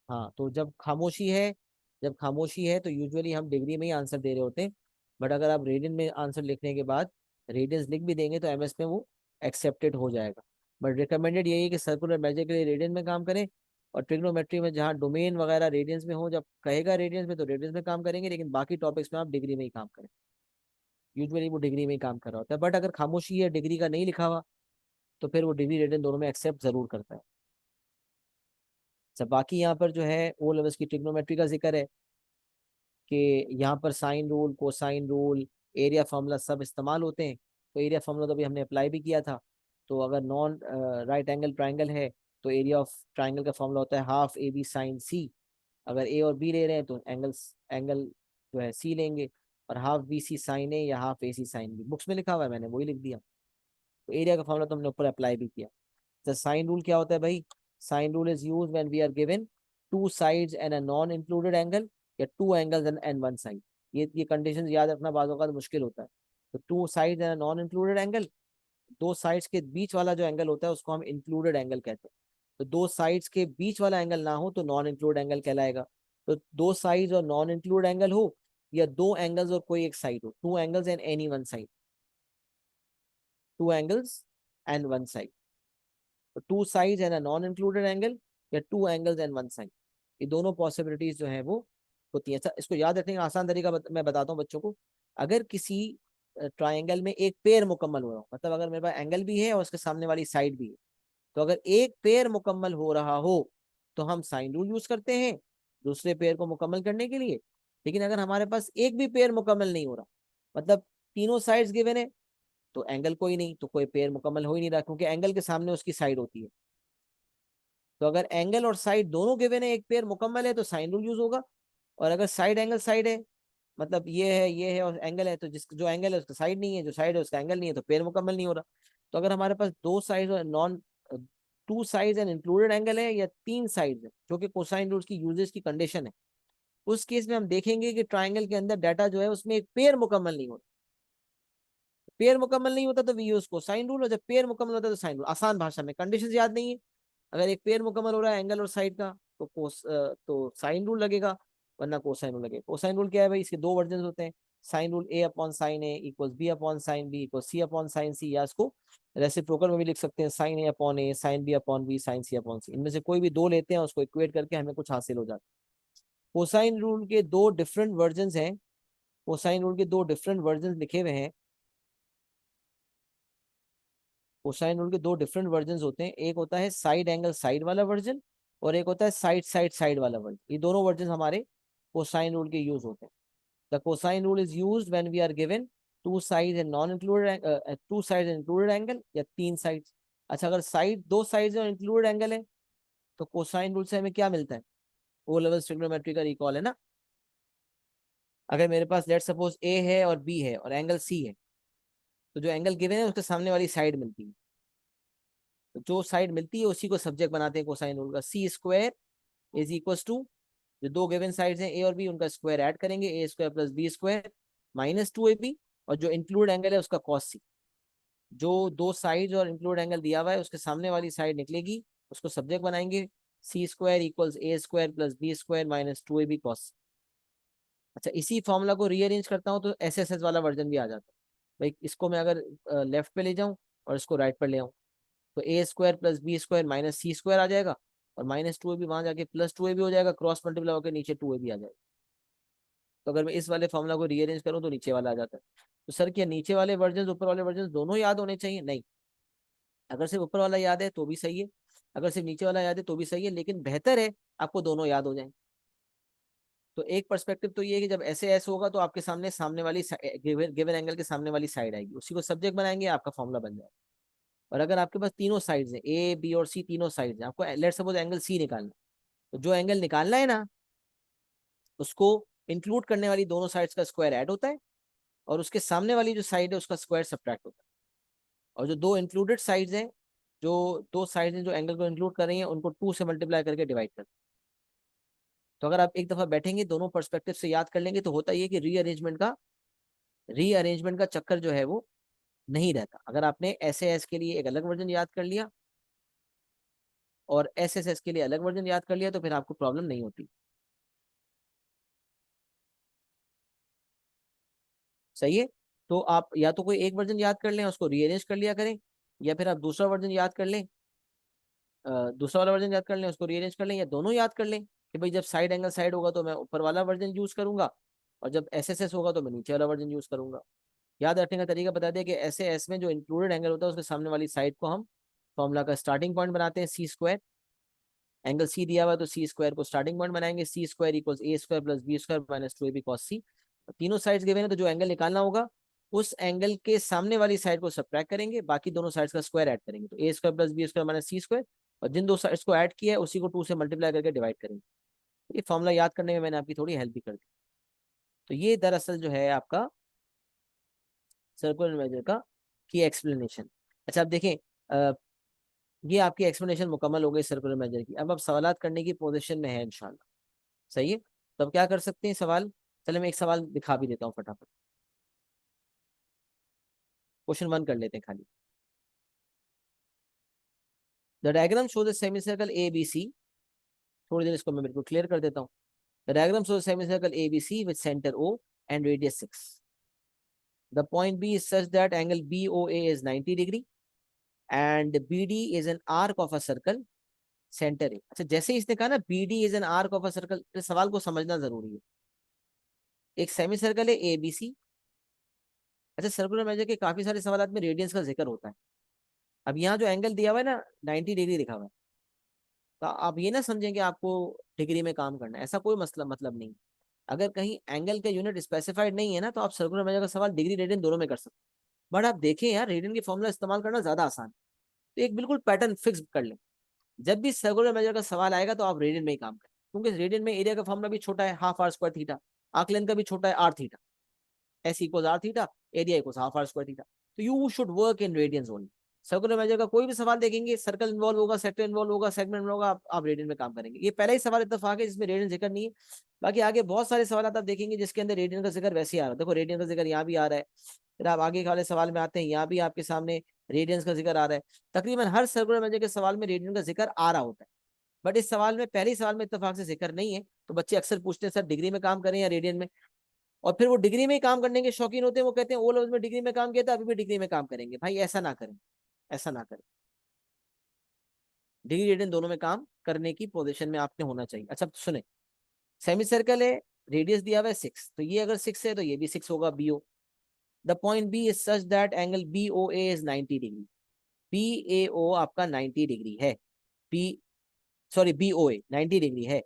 हाँ, तो जब खामोशी है तो यूजुअली हम डिग्री में ही आंसर दे रहे होते हैं। बट अगर आप रेडियन में आंसर लिखने के बाद रेडियंस लिख भी देंगे तो MS में वो एक्सेप्टेड हो जाएगा। बट रिकमेंडेड यही है कि सर्कुलर मेजर के लिए रेडियन में काम करें, और ट्रिग्नोमेट्री में जहाँ डोमेन वगैरह रेडियंस में हो, जब कहेगा रेडियंस में तो रेडियंस में काम करेंगे, लेकिन बाकी टॉपिक्स में आप डिग्री में ही काम करें। यूजुअली वो डिग्री में ही काम कर रहा होता है। बट अगर खामोशी है, डिग्री का नहीं लिखा हुआ, तो फिर वो डिग्री रेडियन दोनों में एक्सेप्ट जरूर करता है। अच्छा, बाकी यहाँ पर जो है ओ लेवल्स की ट्रिग्नोमेट्री का जिक्र है कि यहाँ पर sine rule, cosine rule, area formula सब इस्तेमाल होते हैं। तो एरिया फार्मूला तो अभी हमने अप्लाई भी किया था। तो अगर नॉन राइट एंगल ट्राइंगल है, तो एरिया ऑफ ट्राइंगल का फार्मूला होता है हाफ AB साइन C। अगर A और B ले रहे हैं तो एंगल जो है C लेंगे, और हाफ BC साइन A या हाफ AC साइन B, बुक्स में लिखा हुआ है, मैंने वही लिख दिया। तो एरिया का फार्मूला तो हमने ऊपर अप्लाई भी किया। तो साइन रूल क्या होता है भाई? Sine rule is use when we are given two sides and a non included angle, या two angles and one side. ये कंडीशन याद रखना बाज़ औक़ात मुश्किल होता है। तो two sides and non included angle, दो साइड्स के बीच वाला जो एंगल होता है उसको हम इंक्लूडेड एंगल कहते हैं। तो दो साइड्स के बीच वाला एंगल ना हो तो नॉन इंक्लूड एंगल कहलाएगा। तो दो साइड्स और नॉन इंक्लूड एंगल हो, या दो एंगल्स और कोई एक साइड हो, two angles and any one side, two angles and one side. तो two sides and a non included angle, या two angles and one side. ये दोनों पॉसिबिलिटीज जो है वो होती है। अच्छा, इसको याद रखने का आसान तरीका मैं बताता हूँ बच्चों को। अगर किसी ट्राइंगल में एक पेयर मुकम्मल हो रहा हो, मतलब अगर मेरे पास एंगल भी है और उसके सामने वाली साइड भी है, तो अगर एक पेयर मुकम्मल हो रहा हो तो हम साइन रूल यूज करते हैं दूसरे पेयर को मुकम्मल करने के लिए। लेकिन अगर हमारे पास एक भी पेयर मुकम्मल नहीं हो रहा, मतलब तीनों साइड्स गिवन है, तो एंगल कोई नहीं, तो कोई पेयर मुकम्मल हो ही नहीं रहा, क्योंकि एंगल के सामने उसकी साइड होती है। तो अगर एंगल और साइड दोनों गिवन है, एक पेयर मुकम्मल है, तो साइन रूल यूज होगा। और अगर साइड एंगल साइड है, मतलब ये है और एंगल है, तो जिस जो एंगल है उसका साइड नहीं है, जो साइड है उसका एंगल नहीं है, तो पेयर मुकम्मल नहीं हो रहा। तो अगर हमारे पास दो साइड और known to sides and included angle है, या तीन साइड्स है, जो कि कोसाइन रूल्स की यूजेस की कंडीशन है, उस केस में हम देखेंगे कि ट्राइंगल के अंदर डाटा जो है उसमें एक पेयर मुकम्मल नहीं होता। पेयर मुकम्मल नहीं होता तो वी यूज कोसाइन रूल, और जब पेयर मुकम्मल होता है तो साइन रूल। आसान भाषा में, कंडीशंस याद नहीं है, अगर एक पेयर मुकम्मल हो रहा है एंगल और साइड का, तो तो साइन रूल लगेगा, वरना कोसाइन रूल लगेगा। कोसाइन रूल क्या है भाई, इसके दो वर्जन होते हैं। Sine rule A upon sine A equals B upon sine B equal C upon sine C, या इसको रेसिप्रोकल में भी लिख सकते हैं, sine A, sine B upon B, sine C upon C. इनमें से कोई भी दो लेते हैं, उसको इक्वेट करके हमें कुछ हासिल हो जाता है। कोसाइन रूल के दो डिफरेंट वर्जन हैं, कोसाइन रूल के दो डिफरेंट वर्जन लिखे हुए हैं। कोसाइन रूल के दो डिफरेंट वर्जन होते हैं, एक होता है साइड एंगल साइड वाला वर्जन, और एक होता है साइड साइड साइड वाला वर्जन। ये दोनों वर्जन हमारे कोसाइन रूल के यूज होते हैं। The cosine rule is used when we are given two side and non included, two side included angle, या तीन साइड्स। अच्छा, अगर साइड दो साइड्स और इंक्लूडेड एंगल है, तो कोसाइन रूल से हमें क्या मिलता है, ओ लेवल ट्रिग्नोमेट्री का रिकॉल है ना। अगर मेरे पास लेट सपोज ए है और बी है और एंगल सी है, तो जो एंगल गिवन है उसके सामने वाली साइड मिलती है, तो जो साइड मिलती है उसी को सब्जेक्ट बनाते हैं कोसाइन रूल का। सी स्क्वायर इज इक्वल टू, जो दो गिवन साइड्स हैं ए और बी, उनका स्क्वायर ऐड करेंगे, A square plus B square minus two A B, और जो इंक्लूड एंगल है उसका कॉस सी। जो दो साइड्स और इंक्लूड एंगल दिया हुआ है उसके सामने वाली साइड निकलेगी, उसको सब्जेक्ट बनाएंगे, C square equals A square plus B square minus two A B cos. अच्छा, इसी फॉर्मूला को रीअरेंज करता हूँ तो एस एस एस वाला वर्जन भी आ जाता है। भाई इसको मैं अगर लेफ्ट पे ले जाऊँ और इसको राइट पर ले आऊँ, तो A square plus B square minus C square आ जाएगा, और माइनस टू ए बी वहां जाके प्लस टू ए बी हो जाएगा, क्रॉस मल्टीप्लाई होकर नीचे टू ए बी आ जाएगा। तो अगर मैं इस वाले फॉर्मूला को रीअरेंज करूँ तो नीचे वाला आ जाता है। तो सर क्या नीचे वाले वर्जन ऊपर वाले वर्जन दोनों याद होने चाहिए? नहीं, अगर सिर्फ ऊपर वाला याद है तो भी सही है, अगर सिर्फ नीचे वाला याद है तो भी सही है, लेकिन बेहतर है आपको दोनों याद हो जाए। तो एक पर्सपेक्टिव तो ये है कि जब ऐसे ऐसे होगा तो आपके सामने सामने वाली गिवन एंगल के सामने वाली साइड आएगी, उसी को सब्जेक्ट बनाएंगे, आपका फॉर्मूला बन जाएगा। और अगर आपके पास तीनों साइड्स हैं, ए बी और सी, तीनों साइड्स हैं, आपको लेट सपोज एंगल सी निकालना, तो जो एंगल निकालना है ना, उसको इंक्लूड करने वाली दोनों साइड्स का स्क्वायर ऐड होता है, और उसके सामने वाली जो साइड है उसका स्क्वायर सब्ट्रैक्ट होता है। और जो दो इंक्लूडेड साइड्स हैं, जो दो साइड्स हैं जो एंगल को इंक्लूड कर रही हैं, उनको टू से मल्टीप्लाई करके डिवाइड कर। तो अगर आप एक दफा बैठेंगे दोनों पर्सपेक्टिव से याद कर लेंगे, तो होता ये कि रीअरेंजमेंट का चक्कर जो है वो नहीं रहता। अगर आपने एस ए एस के लिए एक अलग वर्जन याद कर लिया और एस एस एस के लिए अलग वर्जन याद कर लिया, तो फिर आपको प्रॉब्लम नहीं होती। सही है। तो आप या तो कोई एक वर्जन याद कर लें, उसको रीअरेंज कर लिया करें, या फिर आप दूसरा वर्जन याद कर लें, दूसरा वाला वर्जन याद कर लें, उसको रीअरेंज कर लें, या दोनों याद कर लें कि भाई जब साइड एंगल साइड होगा तो मैं ऊपर वाला वर्जन यूज करूंगा, और जब एस एस एस होगा तो मैं नीचे वाला वर्जन यूज करूंगा। याद रखने का तरीका बता दिया कि ऐसे एस में जो इंक्लूडेड एंगल होता है उसके सामने वाली साइड को हम फॉर्मूला का स्टार्टिंग पॉइंट बनाते हैं, सी स्क्वायर। एंगल सी दिया हुआ है तो सी स्क्वायर को स्टार्टिंग पॉइंट बनाएंगे, C square equals A square plus B square minus two A B cos C. तीनों साइड्स गिवन है, तो जो एंगल निकालना होगा उस एंगल के सामने वाली साइड को सब्ट्रैक्ट करेंगे, बाकी दोनों साइड्स का स्क्वायर ऐड करेंगे, तो A square plus B square minus C square, और जिन दो साइड्स को ऐड किया है उसी को टू से मल्टीप्लाई करके डिवाइड करेंगे। ये फॉर्मूला याद करने में मैंने आपकी थोड़ी हेल्प भी कर दी। तो ये दरअसल जो है आपका सर्कुलर मेजर का की एक्सप्लेनेशन। अच्छा, अब देखें, ये आपकी एक्सप्लेनेशन मुकम्मल हो गई सर्कुलर मेजर की। अब आप सवाल करने की पोजीशन में है इंशाल्लाह। सही है। तो अब क्या कर सकते हैं सवाल, चले मैं एक सवाल दिखा भी देता हूँ फटाफट। क्वेश्चन वन कर लेते हैं खाली। The diagram shows a semi circle A B C. थोड़ी देर इसको मैं बिल्कुल क्लियर कर देता हूँ। The diagram shows semi circle A B C with centre O and radius 6। The point B is such that angle B O A is 90 degree and BD is an arc of a circle centre है। अच्छा, जैसे ही इसने कहा ना B D is an arc of a circle, इस सवाल को समझना जरूरी है। एक सेमी सर्कल है ए बी सी। अच्छा, सर्कुलर मेजर के काफी सारे सवाल में रेडियंस का जिक्र होता है। अब यहाँ जो एंगल दिया हुआ है ना 90 डिग्री लिखा हुआ है, तो आप ये ना समझें कि आपको डिग्री में काम करना है, ऐसा कोई मतलब नहीं। अगर कहीं एंगल का यूनिट स्पेसिफाइड नहीं है ना, तो आप सर्कुलर मेजर का सवाल डिग्री रेडियन दोनों में कर सकते हैं। बट आप देखें यार, रेडियन की फॉर्मूला इस्तेमाल करना ज्यादा आसान है। तो एक बिल्कुल पैटर्न फिक्स कर लें, जब भी सर्कुलर मेजर का सवाल आएगा तो आप रेडियन में ही काम करें, क्योंकि रेडियन में एरिया का फॉर्मूला भी छोटा है, हाफ आर स्क्वायर थीटा। आकलन का भी छोटा है, are theta. S equal R theta, area equal half are square theta. तो you should work in radians only. Circular measure का कोई भी सवाल देखेंगे, सर्कल इन्वॉल्व होगा, सेक्टर इन्वॉल्व होगा, सेगमेंट में होगा, आप रेडियन में काम करेंगे। ये पहला ही सवाल इत्तेफाक है जिसमें रेडियन जिक्र नहीं है। बाकी आगे बहुत सारे सवाल आप देखेंगे जिसके अंदर रेडियन का जिक्र वैसे ही आ रहा है। देखो रेडियन का जिक्र यहाँ भी आ रहा है, फिर आप आगे वाले सवाल में आते हैं, यहाँ भी आपके सामने रेडियंस का जिक्र आ रहा है। तकरीबन हर सर्कुलर मेजर के सवाल में रेडियन का जिक्र आ रहा होता है। बट इस सवाल में, पहले ही सवाल में इत्तेफाक से जिक्र नहीं है, तो बच्चे अक्सर पूछते हैं सर डिग्री में काम करें या रेडियन में। और फिर वो डिग्री में ही काम करने के शौकीन होते हैं, वो कहते हैं ओ लेवल में डिग्री में काम किया था, अभी भी डिग्री में काम करेंगे। भाई ऐसा ना करें, ऐसा ना करें। डिग्री रेडियन दोनों में काम करने की पोजीशन में आपने होना चाहिए। अच्छा सुने, सेमी सर्कल है, रेडियस दिया हुआ है 6, तो ये अगर 6 है तो ये भी 6 होगा, B O. The point B is such that angle B O A is 90 degree. B A O आपका 90 डिग्री है। B, sorry B O A 90 degree है।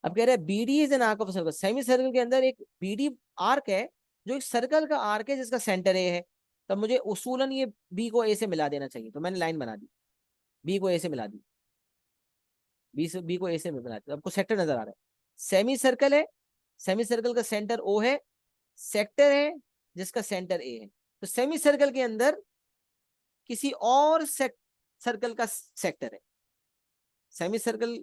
अब कह रहे हैं B D is an arc of circle. Semi circle के अंदर एक बी डी आर्क है, जो एक सर्कल का आर्क है जिसका सेंटर ए है। तब मुझे उसूलन ये बी को ए से मिला देना चाहिए, तो मैंने लाइन बना दी, बी को ए से मिला दी, बी को ए से मिला दी। आपको सेक्टर नजर आ रहा है, सेमी सर्कल है, सेमी सर्कल का सेंटर ओ है, सेक्टर है जिसका सेंटर ए है। तो सेमी सर्कल के अंदर किसी और सर्कल का सेक्टर है। सेमी सर्कल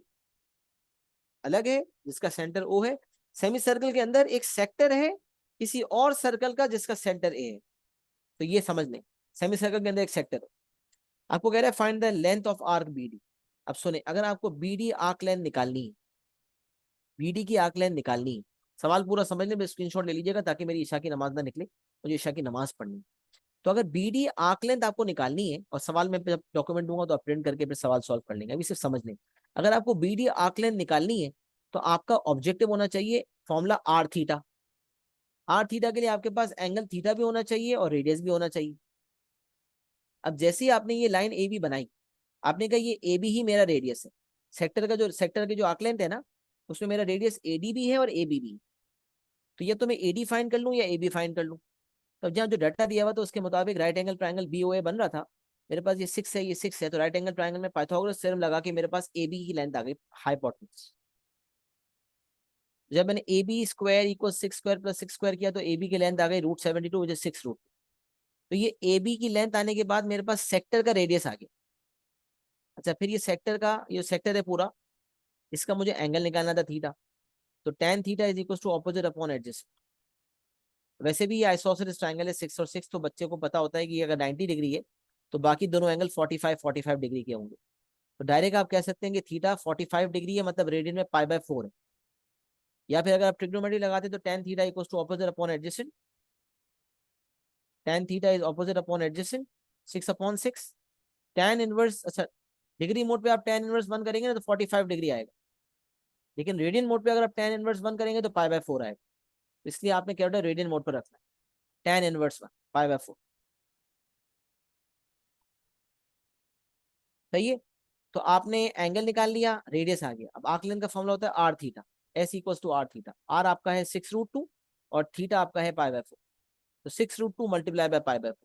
अलग है जिसका सेंटर ओ है, सेमी सर्कल के अंदर एक सेक्टर है किसी और सर्कल का जिसका सेंटर ए है। तो ये समझ लें, सेमी सर्कल के अंदर एक सेक्टर है। आपको कह रहा है find the length of arc B D. अब सुने, अगर आपको बी डी आर्क लेंथ निकालनी है, बी डी की आर्क लेंथ निकालनी है, सवाल पूरा समझ लें, स्क्रीनशॉट ले लीजिएगा ताकि मेरी ईशा की नमाज ना निकले, मुझे ईशा की नमाज पढ़नी है। तो अगर बी डी आर्क लेंथ आपको निकालनी है, और सवाल में जब डॉक्यूमेंट दूंगा तो आप प्रिंट करके फिर सवाल सॉल्व कर लेंगे, अभी सिर्फ समझ लें। अगर आपको बी डी आर्क लेंथ निकालनी है, तो आपका ऑब्जेक्टिव होना चाहिए formula r theta. R theta के लिए आपके पास एंगल थीटा भी होना चाहिए और रेडियस भी होना चाहिए। अब जैसे ही आपने ये लाइन ए बी बनाई, आपने कहा ये ए बी ही मेरा रेडियस है। सेक्टर का जो, सेक्टर की जो आर्क लेंथ है ना, उसमें मेरा रेडियस ए डी भी है और ए बी भी है। तो या तो मैं ए डी फाइन कर लूँ या ए बी फाइन कर लूँ। तो जहाँ जो डाटा दिया हुआ था उसके मुताबिक right angle triangle B O A बन रहा था। मेरे पास ये 6 है, ये 6 है, तो राइट एंगल ट्रायंगल में पाइथागोरस थ्योरम लगा के मेरे पास ए बी की लेंथ आ गई, हाइपोटेन्यूज। जब मैंने A B square equal 6 square plus 6 square किया, तो ए बी की लेंथ आ गई √72, मुझे 6 रूट। तो ये ए बी की लेंथ आने के बाद मेरे पास सेक्टर का रेडियस आ गया। अच्छा, फिर ये सेक्टर का, ये सेक्टर है पूरा, इसका मुझे एंगल निकालना था थीटा। तो tan theta is equal to opposite upon adjacent. वैसे भी ये आइसोसेलेस ट्रायंगल है 6 और 6, तो बच्चे को पता होता है कि अगर 90 डिग्री है तो बाकी दोनों एंगल 45 डिग्री के होंगे। तो डायरेक्ट आप कह सकते हैं कि थीटा 45 डिग्री है, मतलब रेडियन में π/4 है। या फिर अगर आप ट्रिग्नोमेट्री लगाते तो tan theta equal to opposite upon adjacent. tan theta is opposite upon adjacent, 6/6। tan inverse, अच्छा डिग्री मोड पे आप tan इनवर्स 1 करेंगे ना तो 45 डिग्री आएगा, लेकिन रेडियन मोड पे अगर आप tan इनवर्स 1 करेंगे तो π/4 आएगा। इसलिए आपने क्या होता है, रेडियन मोड पर रखना है, tan इनवर्स 1 π/4। सही है। तो आपने एंगल निकाल लिया, रेडियस आ गया। अब आकलन का फॉर्मूला होता है are theta, S equal to r theta. R आपका है 6√2 और थीटा आपका है π/4। तो 6√2 multiply by π/4,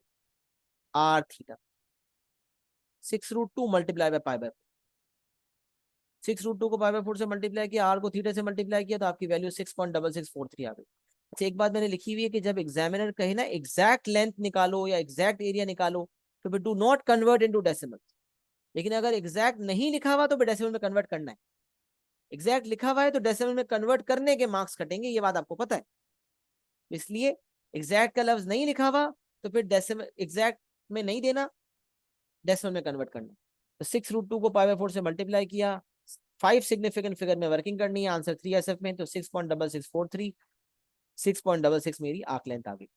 R theta 6√2 multiply by π/4। 6√2 को π/4 से मल्टीप्लाई किया, आर को थीटा से मल्टीप्लाई किया, तो आपकी वैल्यू 6.6643 आ गई। अच्छा, एक बात मैंने लिखी हुई है कि जब एग्जामिनर कहे ना एग्जैक्ट लेंथ निकालो या एग्जैक्ट एरिया निकालो, तो फिर do not convert into decimal. लेकिन अगर एग्जैक्ट नहीं लिखा हुआ तो फिर डेसिमल में कन्वर्ट करना है। एग्जैक्ट लिखा हुआ है तो डेसिमल में कन्वर्ट करने के मार्क्स कटेंगे, ये बात आपको पता है। इसलिए एग्जैक्ट का लफ्ज नहीं लिखा हुआ तो फिर डेसिमल एग्जैक्ट में नहीं देना, डेसिमल में कन्वर्ट करना। तो 6√2 को π/4 से मल्टीप्लाई किया, 5 सिग्निफिकेंट फिगर में वर्किंग करनी है, आंसर 3 SF में, तो 6.6643, 6.66 मेरी आर्क लेंथ आ गई।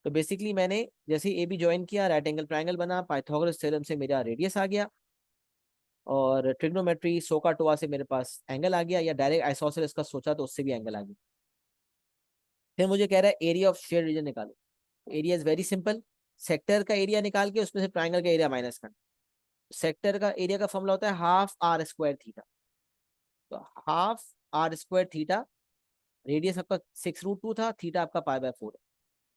तो बेसिकली मैंने जैसे ए बी ज्वाइन किया, राइट एंगल ट्रायंगल बना, पाइथागोरस थ्योरम से मेरा रेडियस आ गया, और ट्रिग्नोमेट्री सोका टोआ से मेरे पास एंगल आ गया, या डायरेक्ट आइसोसेलेस का सोचा तो उससे भी एंगल आ गया। फिर मुझे कह रहा है एरिया ऑफ शेयर रीजन निकालो। Area is very simple, sector का एरिया निकाल के उसमें से ट्राइंगल का एरिया माइनस करना। सेक्टर का एरिया का फॉर्मूला होता है हाफ आर स्क्वायर थीटा। तो half are square theta, radius आपका 6√2 था, थीटा आपका π/4 है।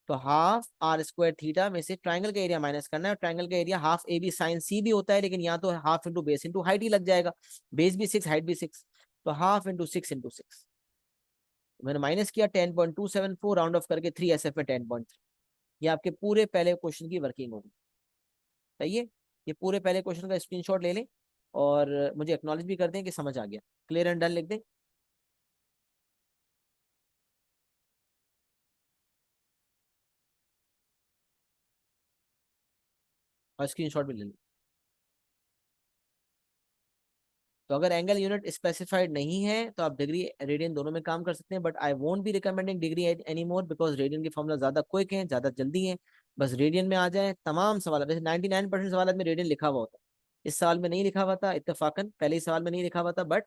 तो हाफ आर स्क्वायर थीटा में से ट्राइंगल का एरिया माइनस करना है, और ट्राइंगल का area half A B sine C भी होता है, लेकिन यहाँ तो half into base into height ही लग जाएगा। बेस भी 6, हाइट भी 6, तो हाफ इंटू 6 मैंने माइनस किया 10.274, राउंड ऑफ करके 3 SF में 10.3। ये आपके पूरे पहले क्वेश्चन की वर्किंग होगी। सही है, ये पूरे पहले क्वेश्चन का स्क्रीनशॉट ले लें और मुझे एक्नॉलेज भी कर दें कि समझ आ गया। क्लियर एंड डन लिख दें और स्क्रीनशॉट भी ले लें। तो अगर एंगल यूनिट स्पेसिफाइड नहीं है तो आप डिग्री रेडियन दोनों में काम कर सकते हैं, but I won't be recommending degree any more, because radian के फॉर्मूला ज्यादा क्विक हैं, ज्यादा जल्दी हैं। बस रेडियन में आ जाए, तमाम सवाल, वैसे 99% सवाल में रेडियन लिखा हुआ होता है। इस सवाल में नहीं लिखा हुआ था इत्तेफाकन, पहले ही सवाल में नहीं लिखा हुआ था, बट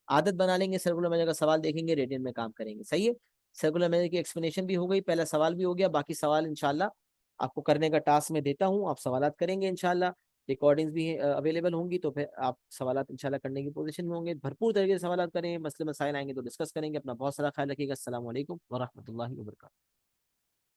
आदत बना लेंगे, सर्कुलर मेजर का सवाल देखेंगे, रेडियन में काम करेंगे। सही है, सर्कुलर मेजर की एक्सप्लेनेशन भी हो गई, पहला सवाल भी हो गया, बाकी सवाल इंशाल्लाह आपको करने का टास्क में देता हूँ, आप सवालात करेंगे इंशाल्लाह। रिकॉर्डिंग्स भी अवेलेबल होंगी, तो फिर आप सवालात इंशाल्लाह करने की पोजीशन में होंगे। भरपूर तरीके से सवालात करें, मसले मसाइल आएंगे तो डिस्कस करेंगे। अपना बहुत सारा ख्याल रखिएगा। अस्सलाम वालेकुम वरहमतुल्लाहि वबरकातुहू।